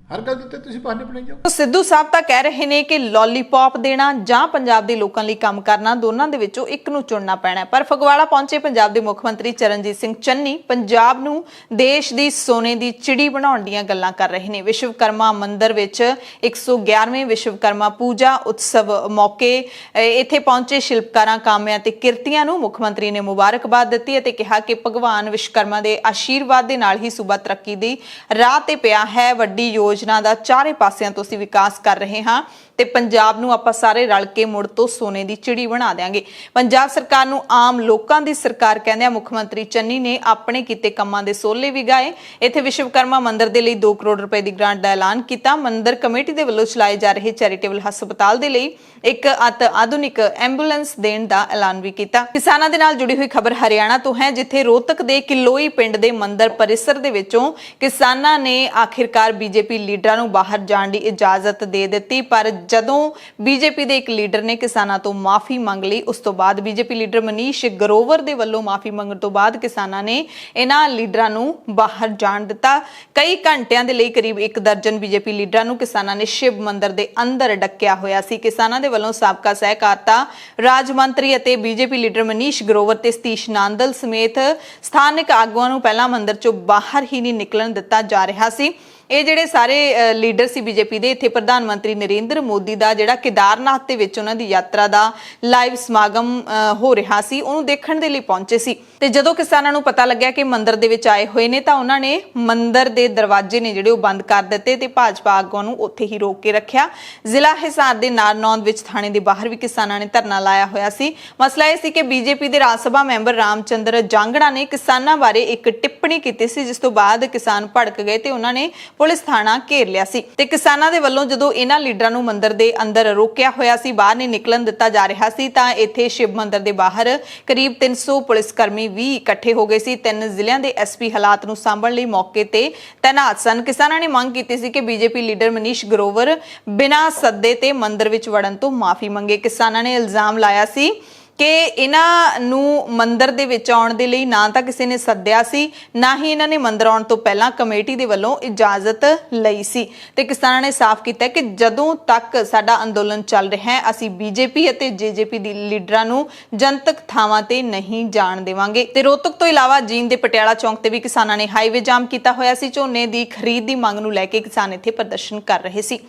ਹਰ ਗੱਲ ਦੇ ਉੱਤੇ ਤੁਸੀਂ ਬਹਾਨੇ ਬਣਾਈ ਜਾਓ। ਸਿੱਧੂ ਸਾਹਿਬ ਤਾਂ ਕਹਿ ਰਹੇ ਨੇ ਕਿ ਲੋਲੀਪੌਪ ਦੇਣਾ ਜਾਂ ਪੰਜਾਬ ਦੇ ਲੋਕਾਂ ਲਈ ਕੰਮ ਕਰਨਾ, ਦੋਨਾਂ ਦੇ ਵਿੱਚੋਂ ਇੱਕ ਨੂੰ ਚੁਣਨਾ ਪੈਣਾ ਹੈ। ਪਰ ਫਗਵਾੜਾ ਪਹੁੰਚੇ ਪੰਜਾਬ ਦੇ ਮੁੱਖ ਮੰਤਰੀ ਚਰਨਜੀਤ ਸਿੰਘ ਚੰਨੀ ਪੰਜਾਬ ਨੂੰ ਦੇਸ਼ ਦੀ ਸੋਨੇ ਦੀ ਚਿੜੀ ਬਣਾਉਣ ਦੀਆਂ ਗੱਲਾਂ ਕਰ ਰਹੇ ਨੇ। ਵਿਸ਼ਵਕਰਮਾ ਮੰਦਿਰ ਵਿੱਚ 111ਵੇਂ ਵਿਸ਼ਵਕਰਮਾ ਪੂਜਾ ਉਤਸਵ ਮੌਕੇ ਇੱਥੇ ਪਹੁੰਚੇ ਸ਼ਿਲਪਕਾਰਾਂ, ਕਾਮਿਆਂ ਤੇ ਕਿਰਤੀਆਂ ਨੂੰ ਮੁੱਖ ਮੰਤਰੀ ਨੇ ਮੁਬਾਰਕਬਾਦ ਦਿੱਤੀ ਅਤੇ ਕਿਹਾ ਕਿ ਭਗਵਾਨ ਵਿਸ਼ਵਕਰਮਾ ਦੇ ਆਸ਼ੀਰਵਾਦ ਦੇ ਨਾਲ ਹੀ ਸੂਬਾ ਤਰੱਕੀ ਦੀ ਰਾਹ ਤੇ ਪਿਆ ਹੈ। ਵੱਡੀ ਯੋਜਨਾ ਦਾ ਚਾਰੇ ਪਾਸਿਆਂ ਤੋਂ ਅਸੀਂ ਵਿਕਾਸ ਕਰ ਰਹੇ ਹਾਂ ਤੇ ਪੰਜਾਬ ਨੂੰ ਆਪਾਂ ਸਾਰੇ ਰਲ ਕੇ ਮੁੜ ਤੋਂ ਸੋਨੇ ਦੀ ਚਿੜੀ ਬਣਾ ਦੇਾਂਗੇ। ਪੰਜਾਬ ਸਰਕਾਰ ਨੂੰ ਆਮ ਲੋਕਾਂ ਦੀ ਸਰਕਾਰ ਕਹਿੰਦਿਆਂ ਮੁੱਖ ਮੰਤਰੀ ਚੰਨੀ ਨੇ ਆਪਣੇ ਕੀਤੇ ਕੰਮਾਂ ਦੇ ਸੋਲੇ ਵੀ ਗਾਏ। ਇੱਥੇ ਵਿਸ਼ਵਕਰਮਾ ਮੰਦਿਰ ਦੇ ਲਈ 2 ਕਰੋੜ ਰੁਪਏ ਦੀ ਗ੍ਰਾਂਟ ਦਾ ਐਲਾਨ ਕੀਤਾ। ਮੰਦਿਰ ਕਮੇਟੀ ਦੇ ਵੱਲੋਂ ਚਲਾਏ ਜਾ ਰਹੇ ਚੈਰੀਟੇਬਲ ਹਸਪਤਾਲ ਦੇ ਲਈ ਇੱਕ ਆਧੁਨਿਕ ਐਂਬੂਲੈਂਸ ਦੇਣ ਦਾ ਐਲਾਨ ਵੀ ਕੀਤਾ। ਕਿਸਾਨਾਂ ਦੇ ਨਾਲ ਜੁੜੀ ਹੋਈ ਖਬਰ ਹਰਿਆਣਾ ਤੋਂ ਹੈ, ਜਿੱਥੇ ਰੋਹਤਕ ਦੇ ਕਿਲੋਈ ਪਿੰਡ ਦੇ ਮੰਦਿਰ ਪਰਿਸਰ ਦੇ ਵਿੱਚੋਂ ਕਿਸਾਨਾਂ ਨੇ ਆਖਿਰਕਾਰ ਬੀਜੇਪੀ ਲੀਡਰਾਂ ਨੂੰ ਬਾਹਰ ਜਾਣ ਦੀ ਇਜਾਜ਼ਤ ਦੇ ਦਿੱਤੀ। ਪਰ ਜਦੋਂ ਬੀਜੇਪੀ ਦੇ ਇੱਕ ਲੀਡਰ ਨੇ ਕਿਸਾਨਾਂ ਤੋਂ ਮਾਫੀ ਮੰਗ ਲਈ, ਉਸ ਤੋਂ ਬਾਅਦ ਬੀਜੇਪੀ ਲੀਡਰ ਮਨੀਸ਼ ਗਰੋਵਰ ਦੇ ਵੱਲੋਂ ਮਾਫੀ ਮੰਗਣ ਤੋਂ ਬਾਅਦ ਕਿਸਾਨਾਂ ਨੇ ਇਹਨਾਂ ਲੀਡਰਾਂ ਨੂੰ ਬਾਹਰ ਜਾਣ ਦਿੱਤਾ। ਕਈ ਘੰਟਿਆਂ ਦੇ ਲਈ ਕਰੀਬ 1 ਦਰਜਨ ਬੀਜੇਪੀ ਲੀਡਰਾਂ ਨੂੰ ਕਿਸਾਨਾਂ ਨੇ ਸ਼ਿਵ ਮੰਦਿਰ ਦੇ ਅੰਦਰ ਡੱਕਿਆ ਹੋਇਆ ਸੀ। ਕਿਸਾਨਾਂ ਦੇ ਵੱਲੋਂ ਸਾਬਕਾ ਸਹਿਕਾਰਤਾ ਰਾਜ ਮੰਤਰੀ ਅਤੇ ਬੀਜੇਪੀ ਲੀਡਰ ਮਨੀਸ਼ ਗਰੋਵਰ ਤੇ ਸਤੀਸ਼ ਨਾਂਦਲ ਸਮੇਤ ਸਥਾਨਕ ਆਗੂਆਂ ਨੂੰ ਪਹਿਲਾਂ ਮੰਦਿਰ ਚੋਂ ਬਾਹਰ ਹੀ ਨਹੀਂ ਨਿਕਲਣ ਦਿੱਤਾ ਜਾ ਰਿਹਾ ਸੀ। ਇਹ ਜਿਹੜੇ ਸਾਰੇ ਲੀਡਰ ਸੀ ਬੀਜੇਪੀ ਦੇ, ਇੱਥੇ ਪ੍ਰਧਾਨ ਮੰਤਰੀ ਨਰਿੰਦਰ ਮੋਦੀ ਦਾ ਜਿਹੜਾ ਕੇਦਾਰਨਾਥ ਦੇ ਵਿੱਚ ਉਹਨਾਂ ਦੀ ਯਾਤਰਾ ਦਾ ਲਾਈਵ ਸਮਾਗਮ ਹੋ ਰਿਹਾ ਸੀ, ਉਹਨੂੰ ਦੇਖਣ ਦੇ ਲਈ ਪਹੁੰਚੇ ਸੀ। ਤੇ ਜਦੋਂ ਕਿਸਾਨਾਂ ਨੂੰ ਪਤਾ ਲੱਗਿਆ ਕਿ ਮੰਦਿਰ ਦੇ ਵਿੱਚ ਆਏ ਹੋਏ ਨੇ ਤਾਂ ਉਹਨਾਂ ਨੇ ਮੰਦਿਰ ਦੇ ਦਰਵਾਜ਼ੇ ਨੇ ਜਿਹੜੇ ਉਹ ਬੰਦ ਕਰ ਦਿੱਤੇ ਤੇ ਭਾਜਪਾ ਆਗੂਆਂ ਨੂੰ ਉੱਥੇ ਹੀ ਰੋਕ ਕੇ ਰੱਖਿਆ। ਜ਼ਿਲ੍ਹਾ ਹਿਸਾਰ ਦੇ ਨਾਰਨੌਂਦ ਵਿੱਚ ਥਾਣੇ ਦੇ ਬਾਹਰ ਵੀ ਕਿਸਾਨਾਂ ਨੇ ਧਰਨਾ ਲਾਇਆ ਹੋਇਆ ਸੀ। ਮਸਲਾ ਇਹ ਸੀ ਕਿ ਬੀਜੇਪੀ ਦੇ ਰਾਜ ਸਭਾ ਮੈਂਬਰ ਰਾਮਚੰਦਰ ਜਾਂਗੜਾ ਨੇ ਕਿਸਾਨਾਂ ਬਾਰੇ ਇੱਕ ਟਿੱਪਣੀ ਕੀਤੀ ਸੀ, ਜਿਸ ਤੋਂ ਬਾਅਦ ਕਿਸਾਨ ਭੜਕ ਗਏ ਤੇ ਉਹਨਾਂ ਨੇ ਪੁਲਿਸ ਥਾਣਾ ਘੇਰ ਲਿਆ ਸੀ। ਤੇ ਕਿਸਾਨਾਂ ਦੇ ਵੱਲੋਂ ਜਦੋਂ ਇਹਨਾਂ ਲੀਡਰਾਂ ਨੂੰ ਮੰਦਿਰ ਦੇ ਅੰਦਰ ਰੋਕਿਆ ਹੋਇਆ ਸੀ, ਬਾਹਰ ਨਹੀਂ ਨਿਕਲਣ ਦਿੱਤਾ ਜਾ ਰਿਹਾ ਸੀ, ਤਾਂ ਇੱਥੇ ਸ਼ਿਵ ਮੰਦਿਰ ਦੇ ਬਾਹਰ ਕਰੀਬ 300 ਪੁਲਿਸ ਕਰਮੀ ਵੀ ਇਕੱਠੇ ਹੋ ਗਏ ਸੀ। 3 ਜ਼ਿਲ੍ਹਿਆਂ ਦੇ ਐਸਪੀ ਹਾਲਾਤ ਨੂੰ ਸੰਭਾਲਣ ਲਈ ਮੌਕੇ ਤੇ ਤੈਨਾਤ ਸਨ। ਕਿਸਾਨਾਂ ਨੇ ਮੰਗ ਕੀਤੀ ਸੀ ਕਿ ਬੀਜੇਪੀ ਲੀਡਰ ਮਨੀਸ਼ ਗਰੋਵਰ ਬਿਨਾਂ ਸੱਦੇ ਤੇ ਮੰਦਿਰ ਵਿੱਚ ਵੜਨ ਤੋਂ ਮਾਫੀ ਮੰਗੇ। ਕਿਸਾਨਾਂ ਨੇ ਇਲਜ਼ਾਮ ਲਾਇਆ ਸੀ ਕਿ ਇਹਨਾਂ ਨੂੰ ਮੰਦਿਰ ਦੇ ਵਿੱਚ ਆਉਣ ਦੇ ਲਈ ਨਾ ਤਾਂ ਕਿਸੇ ਨੇ ਸੱਦਿਆ ਸੀ, ਨਾ ਹੀ ਇਹਨਾਂ ਨੇ ਮੰਦਿਰ ਆਉਣ ਤੋਂ ਪਹਿਲਾਂ ਕਮੇਟੀ ਦੇ ਵੱਲੋਂ ਇਜਾਜ਼ਤ ਲਈ ਸੀ। ਤੇ ਕਿਸਾਨਾਂ ਨੇ ਸਾਫ਼ ਕੀਤਾ ਕਿ ਜਦੋਂ ਤੱਕ ਸਾਡਾ ਅੰਦੋਲਨ ਚੱਲ ਰਿਹਾ ਹੈ, ਅਸੀਂ ਬੀਜੇਪੀ ਅਤੇ ਜੇਜੇਪੀ ਦੀ ਲੀਡਰਾਂ ਨੂੰ ਜਨਤਕ ਥਾਵਾਂ ਤੇ ਨਹੀਂ ਜਾਣ ਦੇਵਾਂਗੇ। ਤੇ ਰੋਹਤਕ ਤੋਂ ਇਲਾਵਾ ਜੀਂਦ ਦੇ ਪਟਿਆਲਾ ਚੌਂਕ ਤੇ ਵੀ ਕਿਸਾਨਾਂ ਨੇ ਹਾਈਵੇ ਜਾਮ ਕੀਤਾ ਹੋਇਆ ਸੀ। ਝੋਨੇ ਦੀ ਖਰੀਦ ਦੀ ਮੰਗ ਨੂੰ ਲੈ ਕੇ ਕਿਸਾਨ ਇੱਥੇ ਪ੍ਰਦਰਸ਼ਨ ਕਰ ਰਹੇ ਸੀ।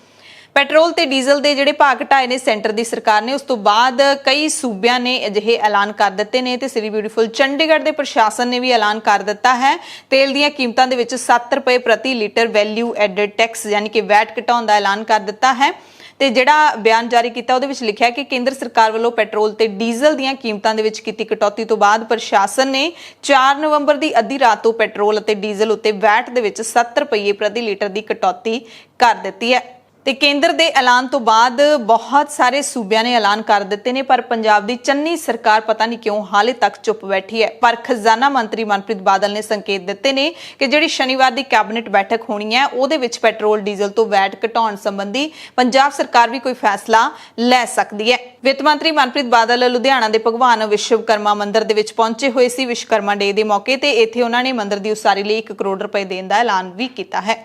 ਪੈਟਰੋਲ ਤੇ ਡੀਜ਼ਲ ਦੇ ਜਿਹੜੇ ਭਾਅ ਘਟਾਏ ਨੇ ਸੈਂਟਰ ਦੀ ਸਰਕਾਰ ਨੇ, ਉਸ ਤੋਂ ਬਾਅਦ ਕਈ ਸੂਬਿਆਂ ਨੇ ਅਜਿਹੇ ਐਲਾਨ ਕਰ ਦਿੱਤੇ ਨੇ ਤੇ ਸ੍ਰੀ ਬਿਊਟੀਫੁਲ ਚੰਡੀਗੜ੍ਹ ਦੇ ਪ੍ਰਸ਼ਾਸਨ ਨੇ ਵੀ ਐਲਾਨ ਕਰ ਦਿੱਤਾ ਹੈ। ਤੇਲ ਦੀਆਂ ਕੀਮਤਾਂ ਦੇ ਵਿੱਚ 7 ਰੁਪਏ ਪ੍ਰਤੀ ਲੀਟਰ ਵੈਲਿਊ ਐਡਡ ਟੈਕਸ ਯਾਨੀ ਕਿ ਵੈਟ ਘਟਾਉਣ ਦਾ ਐਲਾਨ ਕਰ ਦਿੱਤਾ ਹੈ। ਤੇ ਜਿਹੜਾ ਬਿਆਨ ਜਾਰੀ ਕੀਤਾ ਉਹਦੇ ਵਿੱਚ ਲਿਖਿਆ ਕਿ ਕੇਂਦਰ ਸਰਕਾਰ ਵੱਲੋਂ ਪੈਟਰੋਲ ਤੇ ਡੀਜ਼ਲ ਦੀਆਂ ਕੀਮਤਾਂ ਦੇ ਵਿੱਚ ਕੀਤੀ ਕਟੌਤੀ ਤੋਂ ਬਾਅਦ ਪ੍ਰਸ਼ਾਸਨ ਨੇ 4 ਨਵੰਬਰ ਦੀ ਅੱਧੀ ਰਾਤ ਤੋਂ ਪੈਟਰੋਲ ਅਤੇ ਡੀਜ਼ਲ ਉੱਤੇ ਵੈਟ ਦੇ ਵਿੱਚ 7 ਰੁਪਏ ਪ੍ਰਤੀ ਲੀਟਰ ਦੀ ਕਟੌਤੀ ਕਰ ਦਿੱਤੀ ਹੈ। ਤੇ ਕੇਂਦਰ ਦੇ ਐਲਾਨ ਤੋਂ ਬਾਅਦ ਬਹੁਤ ਸਾਰੇ ਸੂਬਿਆਂ ਨੇ ਐਲਾਨ ਕਰ ਦਿੱਤੇ ਨੇ, ਪਰ ਪੰਜਾਬ ਦੀ ਚੰਨੀ ਸਰਕਾਰ ਪਤਾ ਨਹੀਂ ਕਿਉਂ ਹਾਲੇ ਤੱਕ ਚੁੱਪ ਬੈਠੀ ਹੈ। ਪਰ ਖਜ਼ਾਨਾ ਮੰਤਰੀ ਮਨਪ੍ਰੀਤ ਬਾਦਲ ਨੇ ਸੰਕੇਤ ਦਿੱਤੇ ਨੇ ਕਿ ਜਿਹੜੀ ਸ਼ਨੀਵਾਰ ਦੀ ਕੈਬਨਿਟ ਬੈਠਕ ਹੋਣੀ ਹੈ, ਉਹਦੇ ਵਿੱਚ ਪੈਟਰੋਲ ਡੀਜ਼ਲ ਤੋਂ ਵੈਟ ਘਟਾਉਣ ਸੰਬੰਧੀ ਪੰਜਾਬ ਸਰਕਾਰ ਵੀ ਕੋਈ ਫੈਸਲਾ ਲੈ ਸਕਦੀ ਹੈ। ਵਿੱਤ ਮੰਤਰੀ ਮਨਪ੍ਰੀਤ ਬਾਦਲ ਲੁਧਿਆਣਾ ਦੇ ਭਗਵਾਨ ਵਿਸ਼ਵਕਰਮਾ ਮੰਦਿਰ ਦੇ ਵਿੱਚ ਪਹੁੰਚੇ ਹੋਏ ਸੀ ਵਿਸ਼ਵਕਰਮਾ ਡੇ ਦੇ ਮੌਕੇ ਤੇ। ਇੱਥੇ ਉਹਨਾਂ ਨੇ ਮੰਦਿਰ ਦੀ ਉਸਾਰੀ ਲਈ 1 ਕਰੋੜ ਰੁਪਏ ਦੇਣ ਦਾ ਐਲਾਨ ਵੀ ਕੀਤਾ ਹੈ।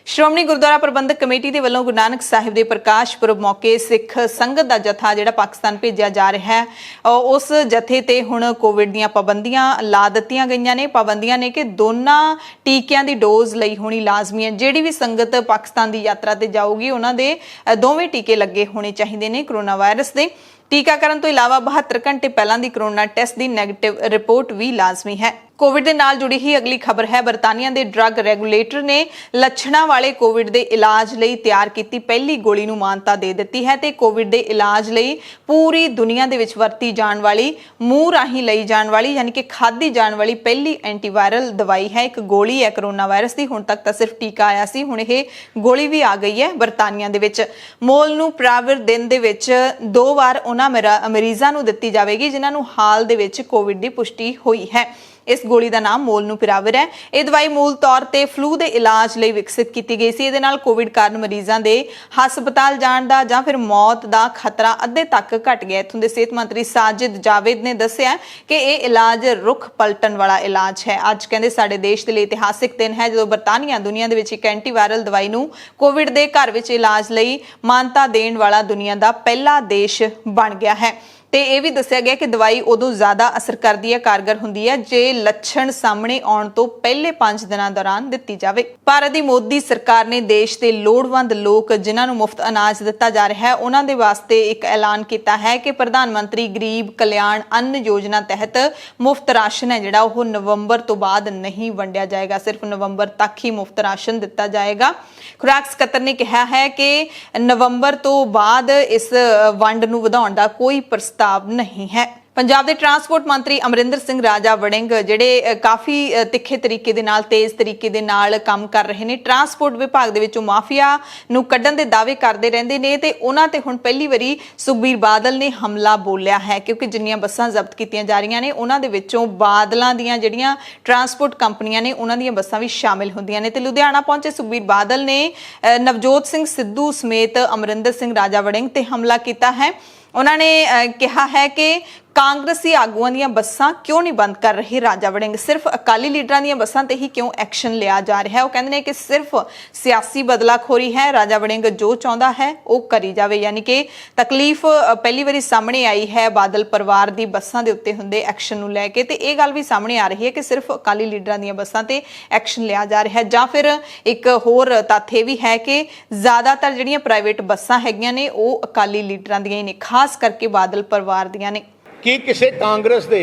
ਸ਼੍ਰੋਮਣੀ ਗੁਰਦੁਆਰਾ ਪ੍ਰਬੰਧਕ ਕਮੇਟੀ ਦੇ ਵੱਲੋਂ ਗੁਰੂ ਨਾਨਕ ਸਾਹਿਬ ਦੇ ਪ੍ਰਕਾਸ਼ ਪੁਰਬ ਮੌਕੇ ਸਿੱਖ ਸੰਗਤ ਦਾ ਜਥਾ ਜਿਹੜਾ ਪਾਕਿਸਤਾਨ ਭੇਜਿਆ ਜਾ ਰਿਹਾ ਹੈ, ਉਸ ਜਥੇ ਤੇ ਹੁਣ ਕੋਵਿਡ ਦੀਆਂ ਪਾਬੰਦੀਆਂ ਲਾ ਦਿੱਤੀਆਂ ਗਈਆਂ ਨੇ। ਪਾਬੰਦੀਆਂ ਨੇ ਕਿ ਦੋਨਾਂ ਟੀਕਿਆਂ ਦੀ ਡੋਜ਼ ਲਈ ਹੋਣੀ ਲਾਜ਼ਮੀ ਹੈ। ਜਿਹੜੀ ਵੀ ਸੰਗਤ ਪਾਕਿਸਤਾਨ ਦੀ ਯਾਤਰਾ ਤੇ ਜਾਊਗੀ, ਉਹਨਾਂ ਦੇ ਦੋਵੇਂ ਟੀਕੇ ਲੱਗੇ ਹੋਣੇ ਚਾਹੀਦੇ ਨੇ ਕਰੋਨਾ ਵਾਇਰਸ ਦੇ। ਟੀਕਾਕਰਨ ਤੋਂ ਇਲਾਵਾ 72 ਘੰਟੇ ਪਹਿਲਾਂ ਦੀ ਕਰੋਨਾ ਟੈਸਟ ਦੀ ਨੈਗੇਟਿਵ ਰਿਪੋਰਟ ਵੀ ਲਾਜ਼ਮੀ ਹੈ। ਕੋਵਿਡ ਦੇ ਨਾਲ ਜੁੜੀ ਹੀ ਅਗਲੀ ਖਬਰ ਹੈ, ਬਰਤਾਨੀਆ ਦੇ ਡਰੱਗ ਰੈਗੂਲੇਟਰ ਨੇ ਲੱਛਣਾਂ ਵਾਲੇ ਕੋਵਿਡ ਦੇ ਇਲਾਜ ਲਈ ਤਿਆਰ ਕੀਤੀ ਪਹਿਲੀ ਗੋਲੀ ਨੂੰ ਮਾਨਤਾ ਦੇ ਦਿੱਤੀ ਹੈ ਤੇ ਕੋਵਿਡ ਦੇ ਇਲਾਜ ਲਈ ਪੂਰੀ ਦੁਨੀਆ ਦੇ ਵਿੱਚ ਵਰਤੀ ਜਾਣ ਵਾਲੀ ਮੂੰਹ ਰਾਹੀਂ ਲਈ ਜਾਣ ਵਾਲੀ ਯਾਨੀ ਕਿ ਖਾਧੀ ਜਾਣ ਵਾਲੀ ਪਹਿਲੀ ਐਂਟੀਵਾਇਰਲ ਦਵਾਈ ਹੈ। ਇੱਕ ਗੋਲੀ ਹੈ ਕਰੋਨਾ ਵਾਇਰਸ ਦੀ। ਹੁਣ ਤੱਕ ਤਾਂ ਸਿਰਫ ਟੀਕਾ ਆਇਆ ਸੀ, ਹੁਣ ਇਹ ਗੋਲੀ ਵੀ ਆ ਗਈ ਹੈ ਬਰਤਾਨੀਆ ਦੇ ਵਿੱਚ। ਮੋਲ ਨੂੰ ਪ੍ਰਾਵਰ ਦਿਨ ਦੇ ਵਿੱਚ 2 ਵਾਰ ਉਹਨਾਂ ਮਰੀਜ਼ਾਂ ਨੂੰ ਦਿੱਤੀ ਜਾਵੇਗੀ ਜਿਨ੍ਹਾਂ ਨੂੰ ਹਾਲ ਦੇ ਵਿੱਚ ਕੋਵਿਡ ਦੀ ਪੁਸ਼ਟੀ ਹੋਈ ਹੈ। ਇਸ ਗੋਲੀ ਦਾ ਨਾਮ ਮੋਲਨੂਪਿਰਾਵਿਰ ਹੈ। ਇਹ ਦਵਾਈ ਮੂਲ ਤੌਰ ਤੇ ਫਲੂ ਦੇ ਇਲਾਜ ਲਈ ਵਿਕਸਿਤ ਕੀਤੀ ਗਈ ਸੀ। ਇਹਦੇ ਨਾਲ ਕੋਵਿਡ ਕਾਰਨ ਮਰੀਜ਼ਾਂ ਦੇ ਹਸਪਤਾਲ ਜਾਣ ਦਾ ਜਾਂ ਫਿਰ ਮੌਤ ਦਾ ਖਤਰਾ ਅੱਧੇ ਤੱਕ ਘਟ ਗਿਆ। ਇੱਥੋਂ ਦੇ ਸਿਹਤ ਮੰਤਰੀ ਸਾਜਿਦ ਜਾਵੇਦ ਨੇ ਦੱਸਿਆ ਕਿ ਇਹ ਇਲਾਜ ਰੁੱਖ ਪਲਟਣ ਵਾਲਾ ਇਲਾਜ ਹੈ। ਅੱਜ ਕਹਿੰਦੇ ਸਾਡੇ ਦੇਸ਼ ਦੇ ਲਈ ਇਤਿਹਾਸਿਕ ਦਿਨ ਹੈ ਜਦੋਂ ਬਰਤਾਨੀਆ ਦੁਨੀਆ ਦੇ ਵਿੱਚ ਇੱਕ ਐਂਟੀਵਾਇਰਲ ਦਵਾਈ ਨੂੰ ਕੋਵਿਡ ਦੇ ਘਰ ਵਿੱਚ ਇਲਾਜ ਲਈ ਮਾਨਤਾ ਦੇਣ ਵਾਲਾ ਦੁਨੀਆ ਦਾ ਪਹਿਲਾ ਦੇਸ਼ ਬਣ ਗਿਆ ਹੈ। ਤੇ ਇਹ ਵੀ ਦੱਸਿਆ ਗਿਆ ਕਿ ਦਵਾਈ ਉਦੋਂ ਜ਼ਿਆਦਾ ਅਸਰ ਕਰਦੀ ਹੈ, ਕਾਰਗਰ ਹੁੰਦੀ ਹੈ ਜੇ ਲੱਛਣ ਸਾਹਮਣੇ ਆਉਣ ਤੋਂ ਪਹਿਲੇ 5 ਦਿਨਾਂ ਦੌਰਾਨ ਦਿੱਤੀ ਜਾਵੇ। ਭਾਰਤ ਦੀ ਮੋਦੀ ਸਰਕਾਰ ਨੇ ਦੇਸ਼ ਦੇ ਲੋੜਵੰਦ ਲੋਕ ਜਿਨ੍ਹਾਂ ਨੂੰ ਮੁਫਤ ਅਨਾਜ ਦਿੱਤਾ ਜਾ ਰਿਹਾ ਹੈ ਉਹਨਾਂ ਦੇ ਵਾਸਤੇ ਇੱਕ ਐਲਾਨ ਕੀਤਾ ਹੈ ਕਿ ਪ੍ਰਧਾਨ ਮੰਤਰੀ ਗਰੀਬ ਕਲਿਆਣ ਅੰਨ ਯੋਜਨਾ ਤਹਿਤ ਮੁਫਤ ਰਾਸ਼ਨ ਹੈ ਜਿਹੜਾ ਉਹ ਨਵੰਬਰ ਤੋਂ ਬਾਅਦ ਨਹੀਂ ਵੰਡਿਆ ਜਾਏਗਾ, ਸਿਰਫ ਨਵੰਬਰ ਤੱਕ ਹੀ ਮੁਫਤ ਰਾਸ਼ਨ ਦਿੱਤਾ ਜਾਏਗਾ। ਖੁਰਾਕ ਸਕੱਤਰ ਨੇ ਕਿਹਾ ਹੈ ਕਿ ਨਵੰਬਰ ਤੋਂ ਬਾਅਦ ਇਸ ਵੰਡ ਨੂੰ ਵਧਾਉਣ ਦਾ ਕੋਈ ਪ੍ਰਸਤਾਵ ਨਹੀਂ ਹੈ। ਪੰਜਾਬ ਦੇ ਟਰਾਂਸਪੋਰਟ ਮੰਤਰੀ ਅਮਰਿੰਦਰ ਸਿੰਘ ਰਾਜਾ ਵੜਿੰਗ ਜਿਹੜੇ ਕਾਫੀ ਤਿੱਖੇ ਤਰੀਕੇ ਦੇ ਨਾਲ ਤੇਜ਼ ਤਰੀਕੇ ਦੇ ਨਾਲ ਕੰਮ ਕਰ ਰਹੇ ਨੇ, ਟਰਾਂਸਪੋਰਟ ਵਿਭਾਗ ਦੇ ਵਿੱਚੋਂ ਮਾਫੀਆ ਨੂੰ ਕੱਢਣ ਦੇ ਦਾਅਵੇ ਕਰਦੇ ਰਹਿੰਦੇ ਨੇ ਤੇ ਉਹਨਾਂ ਤੇ ਹੁਣ ਪਹਿਲੀ ਵਾਰੀ ਸੁਖਬੀਰ ਬਾਦਲ ਨੇ ਹਮਲਾ ਬੋਲਿਆ ਹੈ ਕਿਉਂਕਿ ਜਿੰਨੀਆਂ ਬੱਸਾਂ ਜ਼ਬਤ ਕੀਤੀਆਂ ਜਾ ਰਹੀਆਂ ਨੇ ਉਹਨਾਂ ਦੇ ਵਿੱਚੋਂ ਬਾਦਲਾਂ ਦੀਆਂ ਜਿਹੜੀਆਂ ਟਰਾਂਸਪੋਰਟ ਕੰਪਨੀਆਂ ਨੇ ਉਹਨਾਂ ਦੀਆਂ ਬੱਸਾਂ ਵੀ ਸ਼ਾਮਿਲ ਹੁੰਦੀਆਂ ਨੇ। ਤੇ ਲੁਧਿਆਣਾ ਪਹੁੰਚੇ ਸੁਖਬੀਰ ਬਾਦਲ ਨੇ ਨਵਜੋਤ ਸਿੰਘ ਸਿੱਧੂ ਸਮੇਤ ਅਮਰਿੰਦਰ ਸਿੰਘ ਰਾਜਾ ਵੜਿੰਗ ਤੇ ਹਮਲਾ ਕੀਤਾ ਹੈ। ਉਹਨਾਂ ਨੇ ਕਿਹਾ ਹੈ ਕਿ ਕਾਂਗਰਸੀ ਆਗੂਆਂ ਦੀਆਂ ਬੱਸਾਂ ਕਿਉਂ ਨਹੀਂ ਬੰਦ ਕਰ ਰਹੇ ਰਾਜਾ ਵੜਿੰਗ, ਸਿਰਫ ਅਕਾਲੀ ਲੀਡਰਾਂ ਦੀਆਂ ਬੱਸਾਂ ਤੇ ਹੀ ਕਿਉਂ ਐਕਸ਼ਨ ਲਿਆ ਜਾ ਰਿਹਾ ਹੈ। ਉਹ ਕਹਿੰਦੇ ਨੇ ਕਿ ਸਿਰਫ ਸਿਆਸੀ ਬਦਲਾਖੋਰੀ ਹੈ, ਰਾਜਾ ਵੜਿੰਗ ਜੋ ਚਾਹੁੰਦਾ ਹੈ ਉਹ ਕਰੀ ਜਾਵੇ। ਯਾਨੀ ਕਿ ਤਕਲੀਫ ਪਹਿਲੀ ਵਾਰੀ ਸਾਹਮਣੇ ਆਈ ਹੈ ਬਾਦਲ ਪਰਿਵਾਰ ਦੀ ਬੱਸਾਂ ਦੇ ਉੱਤੇ ਹੁੰਦੇ ਐਕਸ਼ਨ ਨੂੰ ਲੈ ਕੇ ਤੇ ਇਹ ਗੱਲ ਵੀ ਸਾਹਮਣੇ ਆ ਰਹੀ ਹੈ ਕਿ ਸਿਰਫ ਅਕਾਲੀ ਲੀਡਰਾਂ ਦੀਆਂ ਬੱਸਾਂ ਤੇ ਐਕਸ਼ਨ ਲਿਆ ਜਾ ਰਿਹਾ ਹੈ। ਜਾਂ ਫਿਰ ਇੱਕ ਹੋਰ ਤੱਥ ਇਹ ਵੀ ਹੈ ਕਿ ਜ਼ਿਆਦਾਤਰ ਜਿਹੜੀਆਂ ਪ੍ਰਾਈਵੇਟ ਬੱਸਾਂ ਹੈਗੀਆਂ ਨੇ ਉਹ ਅਕਾਲੀ ਲੀਡਰਾਂ ਦੀਆਂ ਹੀ ਨੇ, ਖਾਸ ਕਰਕੇ ਬਾਦਲ ਪਰਿਵਾਰ ਦੀਆਂ ਨੇ। ਕੀ ਕਿਸੇ ਕਾਂਗਰਸ ਦੇ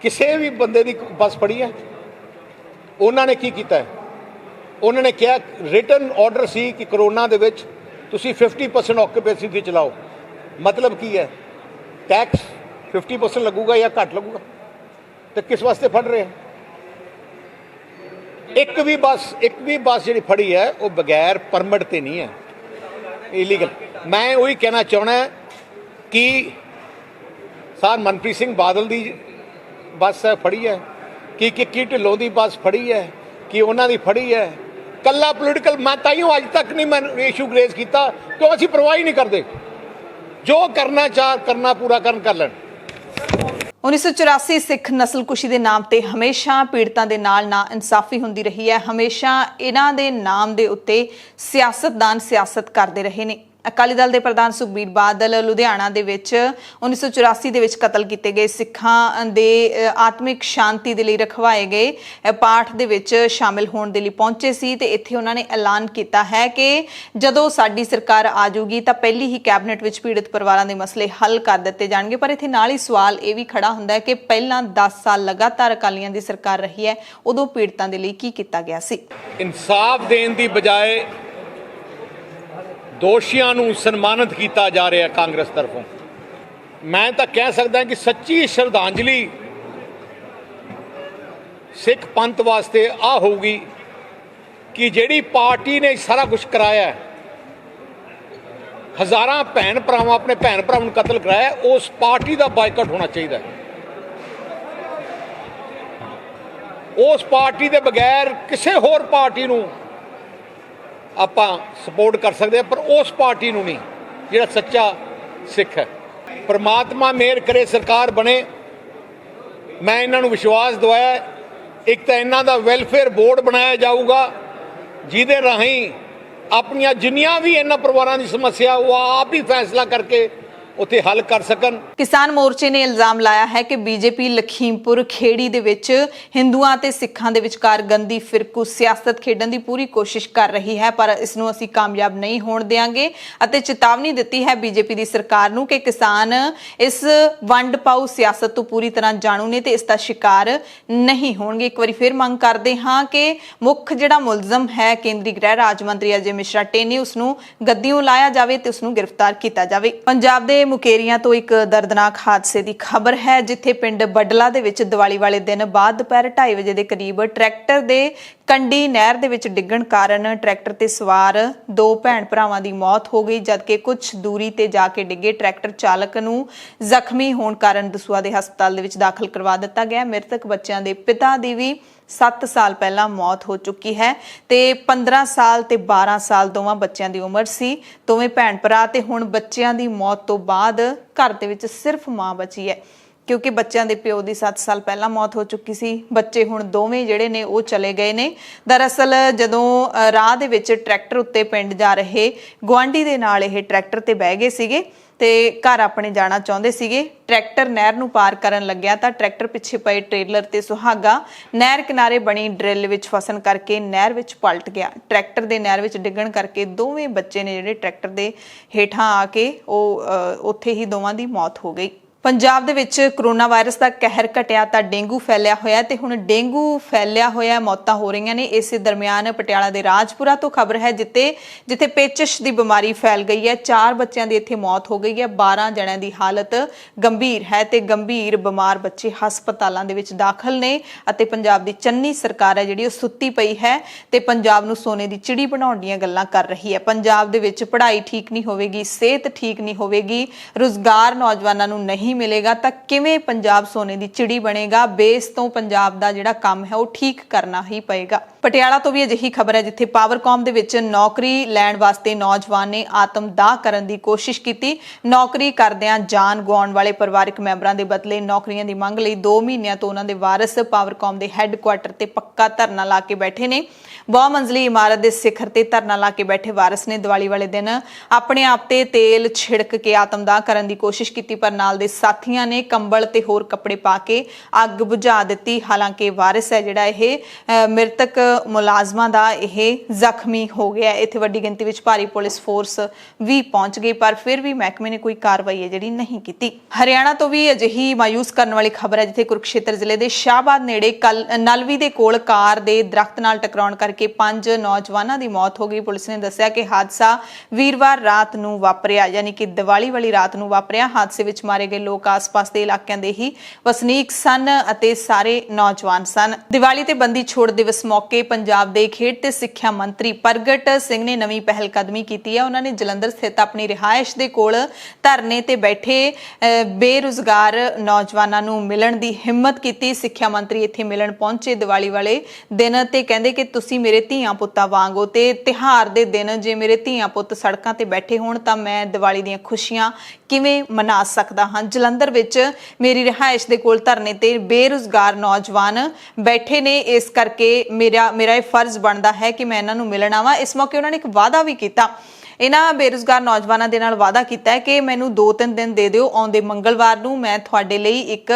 ਕਿਸੇ ਵੀ ਬੰਦੇ ਦੀ ਬੱਸ ਫੜੀ ਹੈ? ਉਹਨਾਂ ਨੇ ਕੀ ਕੀਤਾ ਹੈ? ਉਹਨਾਂ ਨੇ ਕਿਹਾ ਰਿਟਨ ਆਰਡਰ ਸੀ ਕਿ ਕਰੋਨਾ ਦੇ ਵਿੱਚ ਤੁਸੀਂ 50% ਆਕੂਪੈਂਸੀ ਤੇ ਚਲਾਓ। ਮਤਲਬ ਕੀ ਹੈ? ਟੈਕਸ 50% ਲੱਗੂਗਾ ਜਾਂ ਘੱਟ ਲੱਗੂਗਾ? ਤੇ ਕਿਸ ਵਾਸਤੇ ਫੜ ਰਹੇ? ਇੱਕ ਵੀ ਬੱਸ ਜਿਹੜੀ ਫੜੀ ਹੈ ਉਹ ਬਗੈਰ ਪਰਮਿਟ ਤੇ ਨਹੀਂ ਹੈ, ਇਲੀਗਲ। ਮੈਂ ਉਹੀ ਕਹਿਣਾ ਚਾਹਣਾ ਕਿ ਸਰ ਮਨਪ੍ਰੀਤ ਸਿੰਘ ਬਾਦਲ ਦੀ ਬੱਸ ਹੈ ਫੜੀ ਹੈ ਕਿ ਕਿੱਕੀ ਢਿੱਲੋਂ ਦੀ ਬੱਸ ਫੜੀ ਹੈ ਕਿ ਉਹਨਾਂ ਦੀ ਫੜੀ ਹੈ? ਕੱਲਾ ਪੋਲੀਟੀਕਲ, ਮੈਂ ਤਾਈਓ ਅੱਜ ਤੱਕ ਨਹੀਂ ਮੈਂ ਇਸ਼ੂ ਰੇਜ਼ ਕੀਤਾ ਕਿਉਂ ਅਸੀਂ ਪਰਵਾਹ ਹੀ ਨਹੀਂ ਕਰਦੇ। ਜੋ ਕਰਨਾ ਕਰਨਾ ਪੂਰਾ ਕਰ ਲੈਣ। 1984 ਸਿੱਖ ਨਸਲਕੁਸ਼ੀ ਦੇ ਨਾਮ ਤੇ ਹਮੇਸ਼ਾ ਪੀੜਤਾਂ ਦੇ ਨਾਲ ਨਾ ਇਨਸਾਫੀ ਹੁੰਦੀ ਰਹੀ ਹੈ। ਹਮੇਸ਼ਾ ਇਹਨਾਂ ਦੇ ਨਾਮ ਦੇ ਉੱਤੇ ਸਿਆਸਤਦਾਨ ਸਿਆਸਤ ਕਰਦੇ ਰਹੇ ਨੇ। ਅਕਾਲੀ ਦਲ ਦੇ ਪ੍ਰਧਾਨ ਸੁਖਬੀਰ ਬਾਦਲ ਲੁਧਿਆਣਾ ਦੇ ਵਿੱਚ 1984 ਦੇ ਵਿੱਚ ਕਤਲ ਕੀਤੇ ਗਏ ਸਿੱਖਾਂ ਦੇ ਆਤਮਿਕ ਸ਼ਾਂਤੀ ਦੇ ਲਈ ਰਖਵਾਏ ਗਏ ਪਾਠ ਦੇ ਵਿੱਚ ਸ਼ਾਮਿਲ ਹੋਣ ਦੇ ਲਈ ਪਹੁੰਚੇ ਸੀ ਤੇ ਇੱਥੇ ਉਹਨਾਂ ਨੇ ਐਲਾਨ ਕੀਤਾ ਹੈ ਕਿ ਜਦੋਂ ਸਾਡੀ ਸਰਕਾਰ ਆ ਜਾਊਗੀ ਤਾਂ ਪਹਿਲੀ ਹੀ ਕੈਬਨਿਟ ਵਿੱਚ ਪੀੜਤ ਪਰਿਵਾਰਾਂ ਦੇ ਮਸਲੇ ਹੱਲ ਕਰ ਦਿੱਤੇ ਜਾਣਗੇ। ਪਰ ਇੱਥੇ ਨਾਲ ਹੀ ਸਵਾਲ ਇਹ ਵੀ ਖੜਾ ਹੁੰਦਾ ਹੈ ਕਿ ਪਹਿਲਾਂ 10 ਸਾਲ ਲਗਾਤਾਰ ਅਕਾਲੀਆਂ ਦੀ ਸਰਕਾਰ ਰਹੀ ਹੈ, ਉਦੋਂ ਪੀੜਤਾਂ ਦੇ ਲਈ ਕੀ ਕੀਤਾ ਗਿਆ ਸੀ? ਇਨਸਾਫ ਦੇਣ ਦੀ ਬਜਾਏ ਦੋਸ਼ੀਆਂ ਨੂੰ ਸਨਮਾਨਿਤ ਕੀਤਾ ਜਾ ਰਿਹਾ ਕਾਂਗਰਸ ਤਰਫੋਂ। ਮੈਂ ਤਾਂ ਕਹਿ ਸਕਦਾ ਕਿ ਸੱਚੀ ਸ਼ਰਧਾਂਜਲੀ ਸਿੱਖ ਪੰਥ ਵਾਸਤੇ ਆ ਹੋਊਗੀ ਕਿ ਜਿਹੜੀ ਪਾਰਟੀ ਨੇ ਸਾਰਾ ਕੁਝ ਕਰਾਇਆ, ਹਜ਼ਾਰਾਂ ਭੈਣ ਭਰਾਵਾਂ ਆਪਣੇ ਭੈਣ ਭਰਾਵਾਂ ਨੂੰ ਕਤਲ ਕਰਾਇਆ, ਉਸ ਪਾਰਟੀ ਦਾ ਬਾਈਕਾਟ ਹੋਣਾ ਚਾਹੀਦਾ। ਉਸ ਪਾਰਟੀ ਦੇ ਬਗੈਰ ਕਿਸੇ ਹੋਰ ਪਾਰਟੀ ਨੂੰ ਆਪਾਂ ਸਪੋਰਟ ਕਰ ਸਕਦੇ ਹਾਂ, ਪਰ ਉਸ ਪਾਰਟੀ ਨੂੰ ਨਹੀਂ ਜਿਹੜਾ ਸੱਚਾ ਸਿੱਖ ਹੈ। ਪਰਮਾਤਮਾ ਮਿਹਰ ਕਰੇ ਸਰਕਾਰ ਬਣੇ। ਮੈਂ ਇਹਨਾਂ ਨੂੰ ਵਿਸ਼ਵਾਸ ਦਿਵਾਇਆ, ਇੱਕ ਤਾਂ ਇਹਨਾਂ ਦਾ ਵੈਲਫੇਅਰ ਬੋਰਡ ਬਣਾਇਆ ਜਾਊਗਾ ਜਿਹਦੇ ਰਾਹੀਂ ਆਪਣੀਆਂ ਜਿੰਨੀਆਂ ਵੀ ਇਹਨਾਂ ਪਰਿਵਾਰਾਂ ਦੀ ਸਮੱਸਿਆ ਉਹ ਆਪ ਹੀ ਫੈਸਲਾ ਕਰਕੇ ਉੱਥੇ ਹੱਲ ਕਰ ਸਕਣ। ਕਿਸਾਨ ਮੋਰਚੇ ਨੇ ਇਲਜ਼ਾਮ ਲਾਇਆ ਹੈ ਕਿ ਬੀਜੇਪੀ ਲਖੀਮਪੁਰ ਖੇੜੀ ਦੇ ਵਿੱਚ ਹਿੰਦੂਆਂ ਤੇ ਸਿੱਖਾਂ ਦੇ ਵਿਚਕਾਰ ਗੰਦੀ ਫਿਰਕੂ ਸਿਆਸਤ ਖੇਡਣ ਦੀ ਪੂਰੀ ਕੋਸ਼ਿਸ਼ ਕਰ ਰਹੀ ਹੈ, ਪਰ ਇਸ ਨੂੰ ਅਸੀਂ ਕਾਮਯਾਬ ਨਹੀਂ ਹੋਣ ਦੇਵਾਂਗੇ ਅਤੇ ਚੇਤਾਵਨੀ ਦਿੱਤੀ ਹੈ ਬੀਜੇਪੀ ਦੀ ਸਰਕਾਰ ਨੂੰ ਕਿ ਕਿਸਾਨ ਇਸ ਵੰਡ ਪਾਊ ਸਿਆਸਤ ਤੋਂ ਪੂਰੀ ਤਰ੍ਹਾਂ ਜਾਣੂ ਨੇ ਤੇ ਇਸ ਦਾ ਸ਼ਿਕਾਰ ਨਹੀਂ ਹੋਣਗੇ। ਇੱਕ ਵਾਰੀ ਫਿਰ ਮੰਗ ਕਰਦੇ ਹਾਂ ਕਿ ਮੁੱਖ ਜਿਹੜਾ ਮੁਲਜ਼ਮ ਹੈ ਕੇਂਦਰੀ ਗ੍ਰਹਿ ਰਾਜ ਮੰਤਰੀ ਅਜੇ ਮਿਸ਼ਰਾ ਟੇਨੀ, ਉਸ ਨੂੰ ਗੱਦੀਓਂ ਲਾਇਆ ਜਾਵੇ ਤੇ ਉਸ ਨੂੰ ਗ੍ਰਿਫਤਾਰ ਕੀਤਾ ਜਾਵੇ। ਪੰਜਾਬ ਦੇ ਮੁਕੇਰੀਆਂ ਤੋਂ ਇੱਕ ਦਰਦਨਾਕ ਹਾਦਸੇ ਦੀ ਖਬਰ ਹੈ, ਜਿੱਥੇ ਪਿੰਡ ਬੱਡਲਾ ਦੇ ਵਿੱਚ ਦੀਵਾਲੀ ਵਾਲੇ ਦਿਨ ਬਾਅਦ ਦੁਪਹਿਰ 2:30 ਵਜੇ ਦੇ ਕਰੀਬ ਟਰੈਕਟਰ ਦੇ ਕੰਡੀ ਨਹਿਰ ਦੇ ਵਿੱਚ ਡਿੱਗਣ ਕਾਰਨ ਟਰੈਕਟਰ ਤੇ ਸਵਾਰ 2 ਭੈਣ ਭਰਾਵਾਂ ਦੀ ਮੌਤ ਹੋ ਗਈ, ਜਦਕਿ ਕੁਝ ਦੂਰੀ ਤੇ ਜਾ ਕੇ ਡਿੱਗੇ ਟਰੈਕਟਰ ਚਾਲਕ ਨੂੰ ਜ਼ਖਮੀ ਹੋਣ ਕਾਰਨ ਦਸੂਹਾ ਦੇ ਹਸਪਤਾਲ ਦੇ ਵਿੱਚ ਦਾਖਲ ਕਰਵਾ ਦਿੱਤਾ ਗਿਆ। ਮ੍ਰਿਤਕ ਬੱਚਿਆਂ ਦੇ ਪਿਤਾ ਦੀ ਵੀ 7 ਸਾਲ ਪਹਿਲਾਂ ਮੌਤ ਹੋ ਚੁੱਕੀ ਹੈ ਤੇ 15 ਸਾਲ ਤੇ 12 ਸਾਲ ਦੋਵਾਂ ਬੱਚਿਆਂ ਦੀ ਉਮਰ ਸੀ। ਦੋਵੇਂ ਭੈਣ ਭਰਾ ਤੇ ਹੁਣ ਬੱਚਿਆਂ ਦੀ ਮੌਤ ਤੋਂ ਬਾਅਦ ਘਰ ਦੇ ਵਿੱਚ ਸਿਰਫ ਮਾਂ ਬਚੀ ਹੈ, ਕਿਉਂਕਿ ਬੱਚਿਆਂ ਦੇ ਪਿਓ ਦੀ 7 ਸਾਲ ਪਹਿਲਾਂ ਮੌਤ ਹੋ ਚੁੱਕੀ ਸੀ। ਬੱਚੇ ਹੁਣ ਦੋਵੇਂ ਜਿਹੜੇ ਨੇ ਉਹ ਚਲੇ ਗਏ ਨੇ। ਦਰਅਸਲ ਜਦੋਂ ਰਾਹ ਦੇ ਵਿੱਚ ਟਰੈਕਟਰ ਉੱਤੇ ਪਿੰਡ ਜਾ ਰਹੇ ਗੁਆਂਢੀ ਦੇ ਨਾਲ ਇਹ ਟਰੈਕਟਰ ਤੇ ਬਹਿ ਗਏ ਸੀਗੇ ਤੇ ਘਰ ਆਪਣੇ ਜਾਣਾ ਚਾਹੁੰਦੇ ਸੀਗੇ। ਟਰੈਕਟਰ ਨਹਿਰ ਨੂੰ ਪਾਰ ਕਰਨ ਲੱਗਿਆ ਤਾਂ ਟਰੈਕਟਰ ਪਿੱਛੇ ਪਏ ਟ੍ਰੇਲਰ ਤੇ ਸੁਹਾਗਾ ਨਹਿਰ ਕਿਨਾਰੇ ਬਣੀ ਡਰਿੱਲ ਵਿੱਚ ਫਸਣ ਕਰਕੇ ਨਹਿਰ ਵਿੱਚ ਪਲਟ ਗਿਆ। ਟਰੈਕਟਰ ਦੇ ਨਹਿਰ ਵਿੱਚ ਡਿੱਗਣ ਕਰਕੇ ਦੋਵੇਂ ਬੱਚੇ ਨੇ ਜਿਹੜੇ ਟਰੈਕਟਰ ਦੇ ਹੇਠਾਂ ਆ ਕੇ ਉਹ ਉੱਥੇ ਹੀ ਦੋਵਾਂ ਦੀ ਮੌਤ ਹੋ ਗਈ। ਪੰਜਾਬ ਦੇ ਵਿੱਚ ਕਰੋਨਾ ਵਾਇਰਸ ਦਾ ਕਹਿਰ ਘਟਿਆ ਤਾਂ ਡੇਂਗੂ ਫੈਲਿਆ ਹੋਇਆ ਤੇ ਹੁਣ ਡੇਂਗੂ ਫੈਲਿਆ ਹੋਇਆ, ਮੌਤਾਂ ਹੋ ਰਹੀਆਂ ਨੇ। ਇਸੇ ਦਰਮਿਆਨ ਪਟਿਆਲਾ ਦੇ ਰਾਜਪੁਰਾ ਤੋਂ ਖਬਰ ਹੈ ਜਿੱਥੇ ਪੇਚਿਸ਼ ਦੀ ਬਿਮਾਰੀ ਫੈਲ ਗਈ ਹੈ। 4 ਬੱਚਿਆਂ ਦੀ ਇੱਥੇ ਮੌਤ ਹੋ ਗਈ ਹੈ। 12 ਜਣਿਆਂ ਦੀ ਹਾਲਤ ਗੰਭੀਰ ਹੈ ਤੇ ਗੰਭੀਰ ਬਿਮਾਰ ਬੱਚੇ ਹਸਪਤਾਲਾਂ ਦੇ ਵਿੱਚ ਦਾਖਲ ਨੇ ਅਤੇ ਪੰਜਾਬ ਦੀ ਚੰਨੀ ਸਰਕਾਰ ਹੈ ਜਿਹੜੀ ਉਹ ਸੁੱਤੀ ਪਈ ਹੈ ਤੇ ਪੰਜਾਬ ਨੂੰ ਸੋਨੇ ਦੀ ਚਿੜੀ ਬਣਾਉਣ ਦੀਆਂ ਗੱਲਾਂ ਕਰ ਰਹੀ ਹੈ। ਪੰਜਾਬ ਦੇ ਵਿੱਚ ਪੜ੍ਹਾਈ ਠੀਕ ਨਹੀਂ ਹੋਵੇਗੀ, ਸਿਹਤ ਠੀਕ ਨਹੀਂ ਹੋਵੇਗੀ, ਰੁਜ਼ਗਾਰ ਨੌਜਵਾਨਾਂ ਨੂੰ ਨਹੀਂ ਮਿਲੇਗਾ ਤਾਂ ਕਿਵੇਂ ਪੰਜਾਬ ਸੋਨੇ ਦੀ ਚਿੜੀ ਬਣੇਗਾ। ਬੇਸ ਤੋਂ ਪੰਜਾਬ ਦਾ ਜਿਹੜਾ ਕੰਮ ਹੈ ਉਹ ਠੀਕ ਕਰਨਾ ਹੀ ਪਏਗਾ। ਪਟਿਆਲਾ ਤੋਂ ਵੀ ਅਜਿਹੀ ਖਬਰ ਹੈ ਜਿੱਥੇ ਪਾਵਰਕਾਮ ਦੇ ਵਿੱਚ ਨੌਕਰੀ ਲੈਣ ਵਾਸਤੇ ਨੌਜਵਾਨ ਨੇ ਆਤਮਦਾਹ ਕਰਨ ਦੀ ਕੋਸ਼ਿਸ਼ ਕੀਤੀ। ਨੌਕਰੀ ਕਰਦਿਆਂ ਜਾਨ ਗਵਾਉਣ ਵਾਲੇ ਪਰਿਵਾਰਕ ਮੈਂਬਰਾਂ ਦੇ ਬਦਲੇ ਨੌਕਰੀਆਂ ਦੀ ਮੰਗ ਲਈ 2 ਮਹੀਨਿਆਂ ਤੋਂ ਉਹਨਾਂ ਦੇ ਵਾਰਸ ਪਾਵਰਕਾਮ ਦੇ ਹੈੱਡਕੁਆਟਰ ਤੇ ਪੱਕਾ ਧਰਨਾ ਲਾ ਕੇ ਬੈਠੇ ਨੇ। ਬਹੁ ਮੰਜ਼ਲੀ ਇਮਾਰਤ ਦੇ ਸਿਖਰ ਤੇ ਧਰਨਾ ਲਾ ਕੇ ਬੈਠੇ ਵਾਰਸ ਨੇ ਦੀਵਾਲੀ ਵਾਲੇ ਦਿਨ ਆਪਣੇ ਆਪ ਤੇ ਤੇਲ ਛਿੜਕ ਕੇ ਆਤਮਦਾਹ ਕਰਨ ਦੀ ਕੋਸ਼ਿਸ਼ ਕੀਤੀ, ਪਰ ਨਾਲ ਦੇ ਸਾਥੀਆਂ ਨੇ ਕੰਬਲ ਤੇ ਹੋਰ ਕੱਪੜੇ ਪਾ ਕੇ ਅੱਗ ਬੁਝਾ ਦਿੱਤੀ। ਹਾਲਾਂਕਿ ਵਾਰਿਸ ਹੈ ਜਿਹੜਾ ਇਹ ਮ੍ਰਿਤਕ ਮੁਲਾਜ਼ਮਾਂ ਦਾ ਇਹ ਜ਼ਖਮੀ ਹੋ ਗਿਆ। ਇੱਥੇ ਵੱਡੀ ਗਿਣਤੀ ਵਿੱਚ ਭਾਰੀ ਪੁਲਿਸ ਫੋਰਸ ਵੀ ਪਹੁੰਚ ਗਈ, ਪਰ ਫਿਰ ਵੀ ਮਹਿਕਮੇ ਨੇ ਕੋਈ ਕਾਰਵਾਈ ਹੈ ਜਿਹੜੀ ਨਹੀਂ ਕੀਤੀ। ਹਰਿਆਣਾ ਤੋਂ ਵੀ ਅਜਿਹੀ ਮਾਯੂਸ ਕਰਨ ਵਾਲੀ ਖਬਰ ਹੈ ਜਿੱਥੇ ਕੁਰੂਕਸ਼ੇਤਰ ਜ਼ਿਲ੍ਹੇ ਦੇ ਸ਼ਾਹਬਾਦ ਨੇੜੇ ਨਲਵੀ ਦੇ ਕੋਲ ਕਾਰ ਦੇ ਦਰਖਤ ਨਾਲ ਟਕਰਾਉਣ ਕਰਕੇ 5 ਨੌਜਵਾਨਾਂ ਦੀ ਮੌਤ ਹੋ ਗਈ। ਪੁਲਿਸ ਨੇ ਦੱਸਿਆ ਕਿ ਹਾਦਸਾ ਵੀਰਵਾਰ ਰਾਤ ਨੂੰ ਵਾਪਰਿਆ, ਯਾਨੀ ਕਿ ਦੀਵਾਲੀ ਵਾਲੀ ਰਾਤ ਨੂੰ ਵਾਪਰਿਆ। ਹਾਦਸੇ ਵਿੱਚ ਮਾਰੇ ਗਏ ਲੋਕ ਆਸ-ਪਾਸ ਦੇ ਇਲਾਕਿਆਂ ਦੇ ਹੀ ਵਸਨੀਕ ਸਨ ਅਤੇ ਸਾਰੇ ਨੌਜਵਾਨ ਸਨ। ਦੀਵਾਲੀ ਤੇ ਬੰਦੀ ਛੋੜ ਦਿਵਸ ਮੌਕੇ ਪੰਜਾਬ ਦੇ ਖੇਡ ਤੇ ਸਿੱਖਿਆ ਮੰਤਰੀ ਪ੍ਰਗਟ ਸਿੰਘ ਨੇ ਨਵੀਂ ਪਹਿਲ ਕਦਮੀ ਕੀਤੀ ਹੈ। ਉਹਨਾਂ ਨੇ ਜਲੰਧਰ ਸਥਿਤ ਆਪਣੀ ਰਿਹਾਇਸ਼ ਦੇ ਕੋਲ ਧਰਨੇ ਤੇ ਬੈਠੇ ਬੇਰੁਜ਼ਗਾਰ ਨੌਜਵਾਨਾਂ ਨੂੰ ਮਿਲਣ ਦੀ ਹਿੰਮਤ ਕੀਤੀ। ਸਿੱਖਿਆ ਮੰਤਰੀ ਇੱਥੇ ਮਿਲਣ ਪਹੁੰਚੇ ਦੀਵਾਲੀ ਵਾਲੇ ਦਿਨ ਤੇ ਕਹਿੰਦੇ ਕਿ ਤੁਸੀਂ ਮੇਰੇ ਧੀਆਂ ਪੁੱਤਾਂ ਵਾਂਗ ਹੋ ਤੇ ਤਿਉਹਾਰ ਦੇ ਦਿਨ ਜੇ ਮੇਰੇ ਧੀਆਂ ਪੁੱਤ ਸੜਕਾਂ ਤੇ ਬੈਠੇ ਹੋਣ ਤਾਂ ਮੈਂ ਦੀਵਾਲੀ ਦੀਆਂ ਖੁਸ਼ੀਆਂ ਕਿਵੇਂ ਮਨਾ ਸਕਦਾ ਹਾਂ। ਜਲੰਧਰ ਵਿੱਚ ਮੇਰੀ ਰਿਹਾਇਸ਼ ਦੇ ਕੋਲ ਧਰਨੇ ਤੇ ਬੇਰੁਜ਼ਗਾਰ ਨੌਜਵਾਨ ਬੈਠੇ ਨੇ, ਇਸ ਕਰਕੇ ਮੇਰਾ ਇਹ ਫਰਜ਼ ਬਣਦਾ ਹੈ ਕਿ ਮੈਂ ਇਹਨਾਂ ਨੂੰ ਮਿਲਣ ਆਵਾਂ। ਇਸ ਮੌਕੇ ਉਹਨਾਂ ਨੇ ਇੱਕ ਵਾਅਦਾ ਵੀ ਕੀਤਾ। ਇਹਨਾਂ ਬੇਰੁਜ਼ਗਾਰ ਨੌਜਵਾਨਾਂ ਦੇ ਨਾਲ ਵਾਅਦਾ ਕੀਤਾ ਹੈ ਕਿ ਮੈਨੂੰ 2-3 ਦਿਨ ਦੇ ਦਿਓ, ਆਉਂਦੇ ਮੰਗਲਵਾਰ ਨੂੰ ਮੈਂ ਤੁਹਾਡੇ ਲਈ ਇੱਕ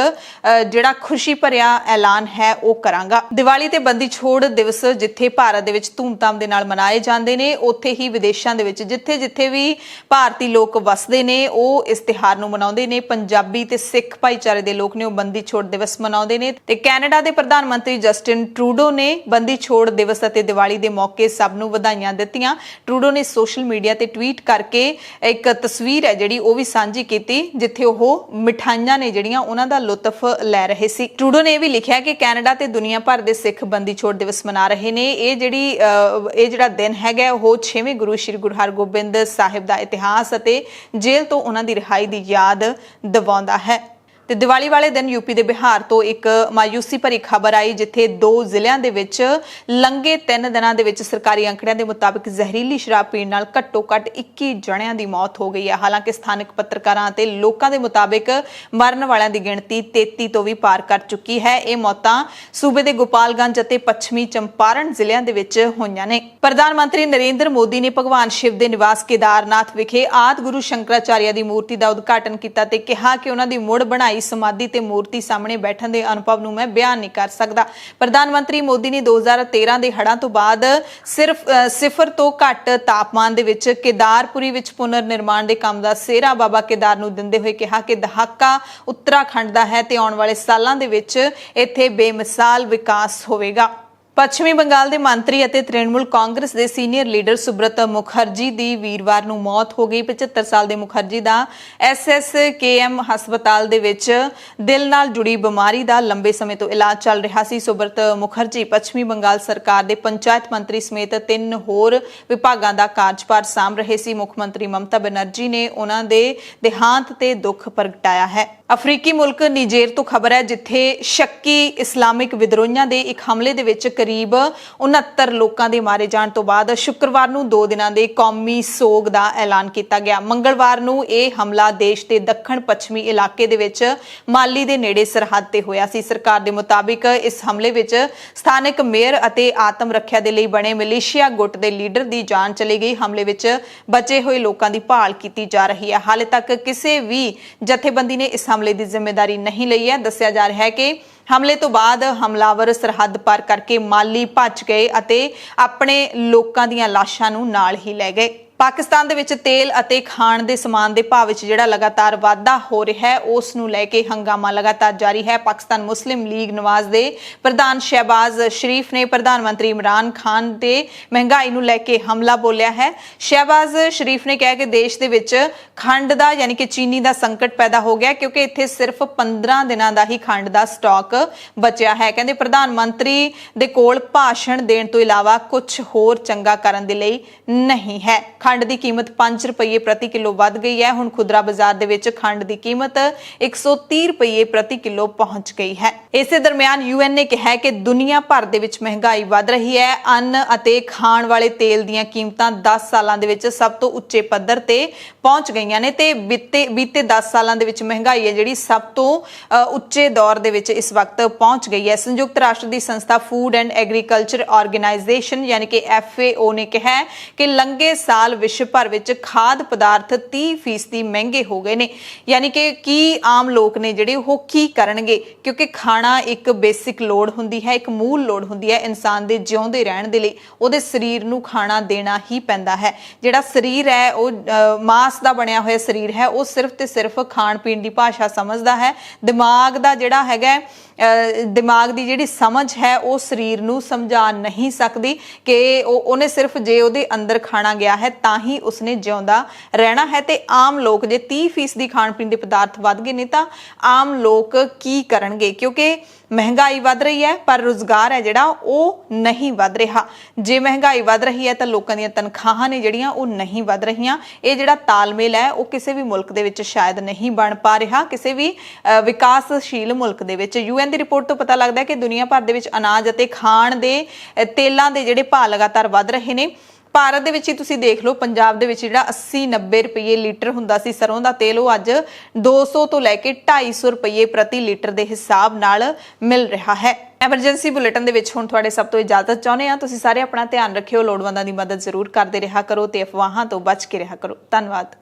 ਜਿਹੜਾ ਖੁਸ਼ੀ ਭਰਿਆ ਐਲਾਨ ਹੈ ਉਹ ਕਰਾਂਗਾ। ਦੀਵਾਲੀ ਤੇ ਬੰਦੀ ਛੋੜ ਦਿਵਸ ਜਿੱਥੇ ਭਾਰਤ ਦੇ ਵਿੱਚ ਧੂਮਧਾਮ ਦੇ ਨਾਲ ਮਨਾਏ ਜਾਂਦੇ ਨੇ, ਉੱਥੇ ਹੀ ਵਿਦੇਸ਼ਾਂ ਦੇ ਵਿੱਚ ਜਿੱਥੇ ਵੀ ਭਾਰਤੀ ਲੋਕ ਵਸਦੇ ਨੇ ਉਹ ਇਸ ਤਿਉਹਾਰ ਨੂੰ ਮਨਾਉਂਦੇ ਨੇ। ਪੰਜਾਬੀ ਤੇ ਸਿੱਖ ਭਾਈਚਾਰੇ ਦੇ ਲੋਕ ਨੇ ਉਹ ਬੰਦੀ ਛੋੜ ਦਿਵਸ ਮਨਾਉਂਦੇ ਨੇ ਤੇ ਕੈਨੇਡਾ ਦੇ ਪ੍ਰਧਾਨ ਮੰਤਰੀ ਜਸਟਿਨ ਟਰੂਡੋ ਨੇ ਬੰਦੀ ਛੋੜ ਦਿਵਸ ਅਤੇ ਦੀਵਾਲੀ ਦੇ ਮੌਕੇ ਸਭ ਨੂੰ ਵਧਾਈਆਂ ਦਿੱਤੀਆਂ। ਟਰੂਡੋ ਨੇ ਸੋਸ਼ਲ ਮੀਡੀਆ ਤੇ ਟਵੀਟ ਕਰਕੇ ਇੱਕ ਤਸਵੀਰ ਹੈ ਜਿਹੜੀ ਉਹ ਵੀ ਸਾਂਝੀ ਕੀਤੀ, ਜਿੱਥੇ ਉਹ ਮਿਠਾਈਆਂ ਨੇ ਜਿਹੜੀਆਂ ਉਹਨਾਂ ਦਾ ਲੁਤਫ ਲੈ ਰਹੇ ਸੀ। ਟਰੂਡੋ ਨੇ ਇਹ ਵੀ ਲਿਖਿਆ ਕਿ ਕੈਨੇਡਾ ਤੇ ਦੁਨੀਆ ਭਰ ਦੇ ਸਿੱਖ ਬੰਦੀ ਛੋੜ ਦਿਵਸ ਮਨਾ ਰਹੇ ਨੇ। ਇਹ ਜਿਹੜਾ ਦਿਨ ਹੈਗਾ ਉਹ 6ਵੇਂ ਗੁਰੂ ਸ਼੍ਰੀ ਗੁਰੂ ਹਰਗੋਬਿੰਦ ਸਾਹਿਬ ਦਾ ਇਤਿਹਾਸ ਅਤੇ ਜੇਲ੍ਹ ਤੋਂ ਉਹਨਾਂ ਦੀ ਰਿਹਾਈ ਦੀ ਯਾਦ ਦਿਵਾਉਂਦਾ ਹੈ। ਤੇ ਦੀਵਾਲੀ ਵਾਲੇ ਦਿਨ ਯੂਪੀ ਦੇ ਬਿਹਾਰ ਤੋਂ ਇੱਕ ਮਾਯੂਸੀ ਭਰੀ ਖਬਰ ਆਈ, ਜਿੱਥੇ 2 ਜ਼ਿਲ੍ਹਿਆਂ ਦੇ ਵਿੱਚ ਲੰਘੇ 3 ਦਿਨਾਂ ਦੇ ਵਿੱਚ ਸਰਕਾਰੀ ਅੰਕੜਿਆਂ ਦੇ ਮੁਤਾਬਕ ਜ਼ਹਿਰੀਲੀ ਸ਼ਰਾਬ ਪੀਣ ਨਾਲ ਘੱਟੋ-ਘੱਟ 21 ਜਣਿਆਂ ਦੀ ਮੌਤ ਹੋ ਗਈ ਹੈ। ਹਾਲਾਂਕਿ ਸਥਾਨਕ ਪੱਤਰਕਾਰਾਂ ਅਤੇ ਲੋਕਾਂ ਦੇ ਮੁਤਾਬਕ ਮਰਨ ਵਾਲਿਆਂ ਦੀ ਗਿਣਤੀ 33 ਤੋਂ ਵੀ ਪਾਰ ਕਰ ਚੁੱਕੀ ਹੈ। ਇਹ ਮੌਤਾਂ ਸੂਬੇ ਦੇ ਗੋਪਾਲਗੰਜ ਅਤੇ ਪੱਛਮੀ ਚੰਪਾਰਣ ਜ਼ਿਲ੍ਹਿਆਂ ਦੇ ਵਿੱਚ ਹੋਈਆਂ ਨੇ। ਪ੍ਰਧਾਨ ਮੰਤਰੀ ਨਰਿੰਦਰ ਮੋਦੀ ਨੇ ਭਗਵਾਨ ਸ਼ਿਵ ਦੇ ਨਿਵਾਸ ਕੇਦਾਰਨਾਥ ਵਿਖੇ ਆਦਿ ਗੁਰੂ ਸ਼ੰਕਰਾਚਾਰਿਆ ਦੀ ਮੂਰਤੀ ਦਾ ਉਦਘਾਟਨ ਕੀਤਾ ਤੇ ਕਿਹਾ ਕਿ ਉਹਨਾਂ ਦੀ ਮੁੜ ਬਣਾਈ ਸਮਾਧੀ ਤੇ ਮੂਰਤੀ ਸਾਹਮਣੇ ਬੈਠਣ ਦੇ ਅਨੁਭਵ ਨੂੰ ਮੈਂ ਬਿਆਨ ਨਹੀਂ ਕਰ ਸਕਦਾ। ਪ੍ਰਧਾਨ ਮੰਤਰੀ ਮੋਦੀ ਨੇ 2013 ਦੇ ਹੜ੍ਹਾਂ ਤੋਂ ਬਾਅਦ ਸਿਰਫ 0 ਤੋਂ ਘੱਟ ਤਾਪਮਾਨ ਦੇ ਵਿੱਚ ਕੇਦਾਰਪੁਰੀ ਵਿੱਚ ਪੁਨਰ ਨਿਰਮਾਣ ਦੇ ਕੰਮ ਦਾ ਸਿਹਰਾ ਬਾਬਾ ਕੇਦਾਰ ਨੂੰ ਦਿੰਦੇ ਹੋਏ ਕਿਹਾ ਕਿ ਦਹਾਕਾ ਉੱਤਰਾਖੰਡ ਦਾ ਹੈ ਤੇ ਆਉਣ ਵਾਲੇ ਸਾਲਾਂ ਦੇ ਵਿੱਚ ਇੱਥੇ ਬੇਮਿਸਾਲ ਵਿਕਾਸ ਹੋਵੇਗਾ। ਪੱਛਮੀ ਬੰਗਾਲ ਦੇ ਮੰਤਰੀ ਅਤੇ ਤ੍ਰਿਣਮੂਲ ਕਾਂਗਰਸ ਦੇ ਸੀਨੀਅਰ ਲੀਡਰ ਸੁਬ੍ਰਤ ਮੁਖਰਜੀ ਦੀ ਵੀਰਵਾਰ ਨੂੰ ਮੌਤ ਹੋ ਗਈ। 75 ਸਾਲ ਦੇ ਮੁਖਰਜੀ ਦਾ SSKM ਹਸਪਤਾਲ ਦੇ ਵਿੱਚ ਦਿਲ ਨਾਲ ਜੁੜੀ ਬਿਮਾਰੀ ਦਾ ਲੰਬੇ ਸਮੇਂ ਤੋਂ ਇਲਾਜ ਚੱਲ ਰਿਹਾ ਸੀ। ਸੁਬ੍ਰਤ ਮੁਖਰਜੀ ਪੱਛਮੀ ਬੰਗਾਲ ਸਰਕਾਰ ਦੇ ਪੰਚਾਇਤ ਮੰਤਰੀ ਸਮੇਤ 3 ਹੋਰ ਵਿਭਾਗਾਂ ਦਾ ਕਾਰਜਭਾਰ ਸਾਂਭ ਰਹੇ ਸੀ। ਮੁੱਖ ਮੰਤਰੀ ਮਮਤਾ ਬੈਨਰਜੀ ਨੇ ਉਹਨਾਂ ਦੇ ਦੇਹਾਂਤ ਤੇ ਦੁੱਖ ਪ੍ਰਗਟਾਇਆ ਹੈ। ਅਫਰੀਕੀ ਮੁਲਕ ਨੀਜਰ ਤੋਂ ਖਬਰ ਹੈ, ਜਿੱਥੇ ਸ਼ੱਕੀ ਇਸਲਾਮਿਕ ਵਿਦਰੋਹੀਆਂ ਦੇ ਇੱਕ ਹਮਲੇ ਦੇ ਵਿੱਚ ਕਰੀਬ 69 ਲੋਕਾਂ ਦੇ ਮਾਰੇ ਜਾਣ ਤੋਂ ਬਾਅਦ ਸ਼ੁੱਕਰਵਾਰ ਨੂੰ 2 ਦਿਨਾਂ ਦੇ ਕੌਮੀ ਸੋਗ ਦਾ ਐਲਾਨ ਕੀਤਾ ਗਿਆ। ਮੰਗਲਵਾਰ ਨੂੰ ਇਹ ਹਮਲਾ ਦੇਸ਼ ਦੇ ਦੱਖਣ ਪੱਛਮੀ ਇਲਾਕੇ ਦੇ ਵਿੱਚ ਮਾਲੀ ਦੇ ਨੇੜੇ ਸਰਹੱਦ ਤੇ ਹੋਇਆ ਸੀ। ਸਰਕਾਰ ਦੇ ਮੁਤਾਬਿਕ ਇਸ ਹਮਲੇ ਵਿੱਚ ਸਥਾਨਕ ਮੇਅਰ ਅਤੇ ਆਤਮ ਰੱਖਿਆ ਦੇ ਲਈ ਬਣੇ ਮਲੇਸ਼ੀਆ ਗੁੱਟ ਦੇ ਲੀਡਰ ਦੀ ਜਾਨ ਚਲੀ ਗਈ। ਹਮਲੇ ਵਿੱਚ ਬਚੇ ਹੋਏ ਲੋਕਾਂ ਦੀ ਭਾਲ ਕੀਤੀ ਜਾ ਰਹੀ ਹੈ। ਹਾਲੇ ਤੱਕ ਕਿਸੇ ਵੀ ਜਥੇਬੰਦੀ ਨੇ ਇਸ ਹਮਲੇ ਦੀ ਜ਼ਿੰਮੇਵਾਰੀ ਨਹੀਂ ਲਈ ਹੈ। ਦੱਸਿਆ ਜਾ ਰਿਹਾ ਹੈ ਕਿ ਹਮਲੇ ਤੋਂ ਬਾਅਦ ਹਮਲਾਵਰ ਸਰਹੱਦ ਪਾਰ ਕਰਕੇ ਮਾਲੀ ਭੱਜ ਗਏ ਅਤੇ ਆਪਣੇ ਲੋਕਾਂ ਦੀਆਂ ਲਾਸ਼ਾਂ ਨੂੰ ਨਾਲ ਹੀ ਲੈ ਗਏ। ਪਾਕਿਸਤਾਨ ਦੇ ਵਿੱਚ ਤੇਲ ਅਤੇ ਖਾਣ ਦੇ ਸਮਾਨ ਦੇ ਭਾਅ ਵਿੱਚ ਜਿਹੜਾ ਲਗਾਤਾਰ ਵਾਧਾ ਹੋ ਰਿਹਾ ਹੈ, ਉਸ ਨੂੰ ਲੈ ਕੇ ਹੰਗਾਮਾ ਲਗਾਤਾਰ ਜਾਰੀ ਹੈ। ਪਾਕਿਸਤਾਨ ਮੁਸਲਿਮ ਲੀਗ ਨਵਾਜ਼ ਦੇ ਪ੍ਰਧਾਨ ਸ਼ਹਿਬਾਜ਼ ਸ਼ਰੀਫ ਨੇ ਪ੍ਰਧਾਨ ਮੰਤਰੀ ਇਮਰਾਨ ਖਾਨ ਤੇ ਮਹਿੰਗਾਈ ਨੂੰ ਲੈ ਕੇ ਹਮਲਾ ਬੋਲਿਆ ਹੈ। ਸ਼ਹਿਬਾਜ਼ ਸ਼ਰੀਫ ਨੇ ਕਿਹਾ ਕਿ ਦੇਸ਼ ਦੇ ਵਿੱਚ ਖੰਡ ਦਾ ਯਾਨੀ ਕਿ ਚੀਨੀ ਦਾ ਸੰਕਟ ਪੈਦਾ ਹੋ ਗਿਆ, ਕਿਉਂਕਿ ਇੱਥੇ ਸਿਰਫ 15 ਦਿਨਾਂ ਦਾ ਹੀ ਖੰਡ ਦਾ ਸਟਾਕ ਬਚਿਆ ਹੈ। ਕਹਿੰਦੇ ਪ੍ਰਧਾਨ ਮੰਤਰੀ ਦੇ ਕੋਲ ਭਾਸ਼ਣ ਦੇਣ ਤੋਂ ਇਲਾਵਾ ਕੁਝ ਹੋਰ ਚੰਗਾ ਕਰਨ ਦੇ ਲਈ ਨਹੀਂ ਹੈ। ਖੰਡ ਦੀ ਕੀਮਤ 5 ਰੁਪਏ ਪ੍ਰਤੀ ਕਿਲੋ ਵੱਧ ਗਈ ਹੈ। ਹੁਣ ਖੁਦਰਾ ਬਾਜ਼ਾਰ ਦੇ ਵਿੱਚ ਖੰਡ ਦੀ ਕੀਮਤ 130 ਰੁਪਏ ਪ੍ਰਤੀ ਕਿਲੋ ਪਹੁੰਚ ਗਈ ਹੈ। ਇਸੇ ਦਰਮਿਆਨ UN ਨੇ ਕਿਹਾ ਕਿ ਦੁਨੀਆ ਭਰ ਦੇ ਵਿੱਚ ਮਹਿੰਗਾਈ ਵੱਧ ਰਹੀ ਹੈ। ਅੰਨ ਅਤੇ ਖਾਣ ਵਾਲੇ ਤੇਲ ਦੀਆਂ ਕੀਮਤਾਂ 10 ਸਾਲਾਂ ਦੇ ਵਿੱਚ ਸਭ ਤੋਂ ਉੱਚੇ ਪੱਧਰ ਤੇ ਪਹੁੰਚ ਗਈਆਂ ਨੇ ਤੇ ਬੀਤੇ 10 ਸਾਲਾਂ ਦੇ ਵਿੱਚ ਮਹਿੰਗਾਈ ਹੈ ਜਿਹੜੀ ਸਭ ਤੋਂ ਉੱਚੇ ਦੌਰ ਦੇ ਵਿੱਚ ਇਸ ਵਕਤ ਪਹੁੰਚ ਗਈ ਹੈ। ਸੰਯੁਕਤ ਰਾਸ਼ਟਰ ਦੀ ਸੰਸਥਾ ਫੂਡ ਐਂਡ ਐਗਰੀਕਲਚਰ ਆਰਗੇਨਾਈਜੇਸ਼ਨ ਯਾਨੀ ਕਿ FAO ਨੇ ਕਿਹਾ ਕਿ ਲੰਘੇ ਸਾਲ ਵਿਸ਼ਵ ਭਰ ਵਿੱਚ ਖਾਦ ਪਦਾਰਥ 30% ਮਹਿੰਗੇ ਹੋ ਗਏ ਨੇ। ਯਾਨੀ ਕਿ ਕੀ ਆਮ ਲੋਕ ਨੇ ਜਿਹੜੇ ਉਹ ਕੀ ਕਰਨਗੇ, ਕਿਉਂਕਿ ਖਾਣਾ ਇੱਕ ਬੇਸਿਕ ਲੋੜ ਹੁੰਦੀ ਹੈ, ਇੱਕ ਮੂਲ ਲੋੜ ਹੁੰਦੀ ਹੈ ਇਨਸਾਨ ਦੇ ਜਿਉਂਦੇ ਰਹਿਣ ਦੇ ਲਈ। ਉਹਦੇ ਸਰੀਰ ਨੂੰ ਖਾਣਾ ਦੇਣਾ ਹੀ ਪੈਂਦਾ ਹੈ। ਜਿਹੜਾ ਸਰੀਰ ਹੈ ਉਹ ਮਾਸ ਦਾ ਬਣਿਆ ਹੋਇਆ ਸਰੀਰ ਹੈ, ਉਹ ਸਿਰਫ ਤੇ ਸਿਰਫ ਖਾਣ ਪੀਣ ਦੀ ਭਾਸ਼ਾ ਸਮਝਦਾ ਹੈ। ਦਿਮਾਗ ਦਾ ਜਿਹੜਾ ਹੈਗਾ ਦਿਮਾਗ ਦੀ ਜਿਹੜੀ ਸਮਝ ਹੈ ਉਹ ਸਰੀਰ ਨੂੰ ਸਮਝਾ ਨਹੀਂ ਸਕਦੀ ਕਿ ਉਹਨੇ ਸਿਰਫ ਜੇ ਉਹਦੇ ਅੰਦਰ ਖਾਣਾ ਗਿਆ ਹੈ ਤਾਂ ਹੀ ਉਸਨੇ ਜਿਉਂਦਾ ਰਹਿਣਾ ਹੈ। ਤੇ ਆਮ ਲੋਕ ਜੇ 30% ਖਾਣ ਪੀਣ ਦੇ ਪਦਾਰਥ ਵੱਧ ਗਏ ਨੇ ਤਾਂ ਆਮ ਲੋਕ ਕੀ ਕਰਨਗੇ, ਕਿਉਂਕਿ ਮਹਿੰਗਾਈ ਵੱਧ ਰਹੀ ਹੈ ਪਰ ਰੁਜ਼ਗਾਰ ਹੈ ਜਿਹੜਾ ਉਹ ਨਹੀਂ ਵੱਧ ਰਿਹਾ। ਜੇ ਮਹਿੰਗਾਈ ਵੱਧ ਰਹੀ ਹੈ ਤਾਂ ਲੋਕਾਂ ਦੀਆਂ ਤਨਖਾਹਾਂ ਨੇ ਜਿਹੜੀਆਂ ਉਹ ਨਹੀਂ ਵੱਧ ਰਹੀਆਂ। ਇਹ ਜਿਹੜਾ ਤਾਲਮੇਲ ਹੈ ਉਹ ਕਿਸੇ ਵੀ ਮੁਲਕ ਦੇ ਵਿੱਚ ਸ਼ਾਇਦ ਨਹੀਂ ਬਣ ਪਾ ਰਿਹਾ, ਕਿਸੇ ਵੀ ਵਿਕਾਸਸ਼ੀਲ ਮੁਲਕ ਦੇ ਵਿੱਚ। UN ਦੀ ਰਿਪੋਰਟ ਤੋਂ ਪਤਾ ਲੱਗਦਾ ਹੈ ਕਿ ਦੁਨੀਆ ਭਰ ਦੇ ਵਿੱਚ ਅਨਾਜ ਅਤੇ ਖਾਣ ਦੇ ਤੇਲਾਂ ਦੇ ਜਿਹੜੇ ਭਾਅ ਲਗਾਤਾਰ ਵੱਧ ਰਹੇ ਨੇ। ਭਾਰਤ ਦੇ ਵਿੱਚ ਹੀ ਤੁਸੀਂ ਦੇਖ ਲਓ, ਪੰਜਾਬ ਦੇ ਵਿੱਚ ਜਿਹੜਾ 80-90 ਰੁਪਏ ਲੀਟਰ ਹੁੰਦਾ ਸੀ ਸਰੋਂ ਦਾ ਤੇਲ, ਉਹ ਅੱਜ 200 ਤੋਂ ਲੈ ਕੇ 250 ਰੁਪਏ ਪ੍ਰਤੀ ਲੀਟਰ ਦੇ ਹਿਸਾਬ ਨਾਲ ਮਿਲ ਰਿਹਾ ਹੈ। ਐਮਰਜੈਂਸੀ ਬੁਲੇਟਿਨ ਦੇ ਵਿੱਚ ਹੁਣ ਤੁਹਾਡੇ ਸਭ ਤੋਂ ਇਜਾਜ਼ਤ ਚਾਹੁੰਦੇ ਹਾਂ। ਤੁਸੀਂ ਸਾਰੇ ਆਪਣਾ ਧਿਆਨ ਰੱਖਿਓ, ਲੋੜਵੰਦਾਂ ਦੀ ਮਦਦ ਜ਼ਰੂਰ ਕਰਦੇ ਰਿਹਾ ਕਰੋ ਤੇ ਅਫਵਾਹਾਂ ਤੋਂ ਬਚ ਕੇ ਰਿਹਾ ਕਰੋ। ਧੰਨਵਾਦ।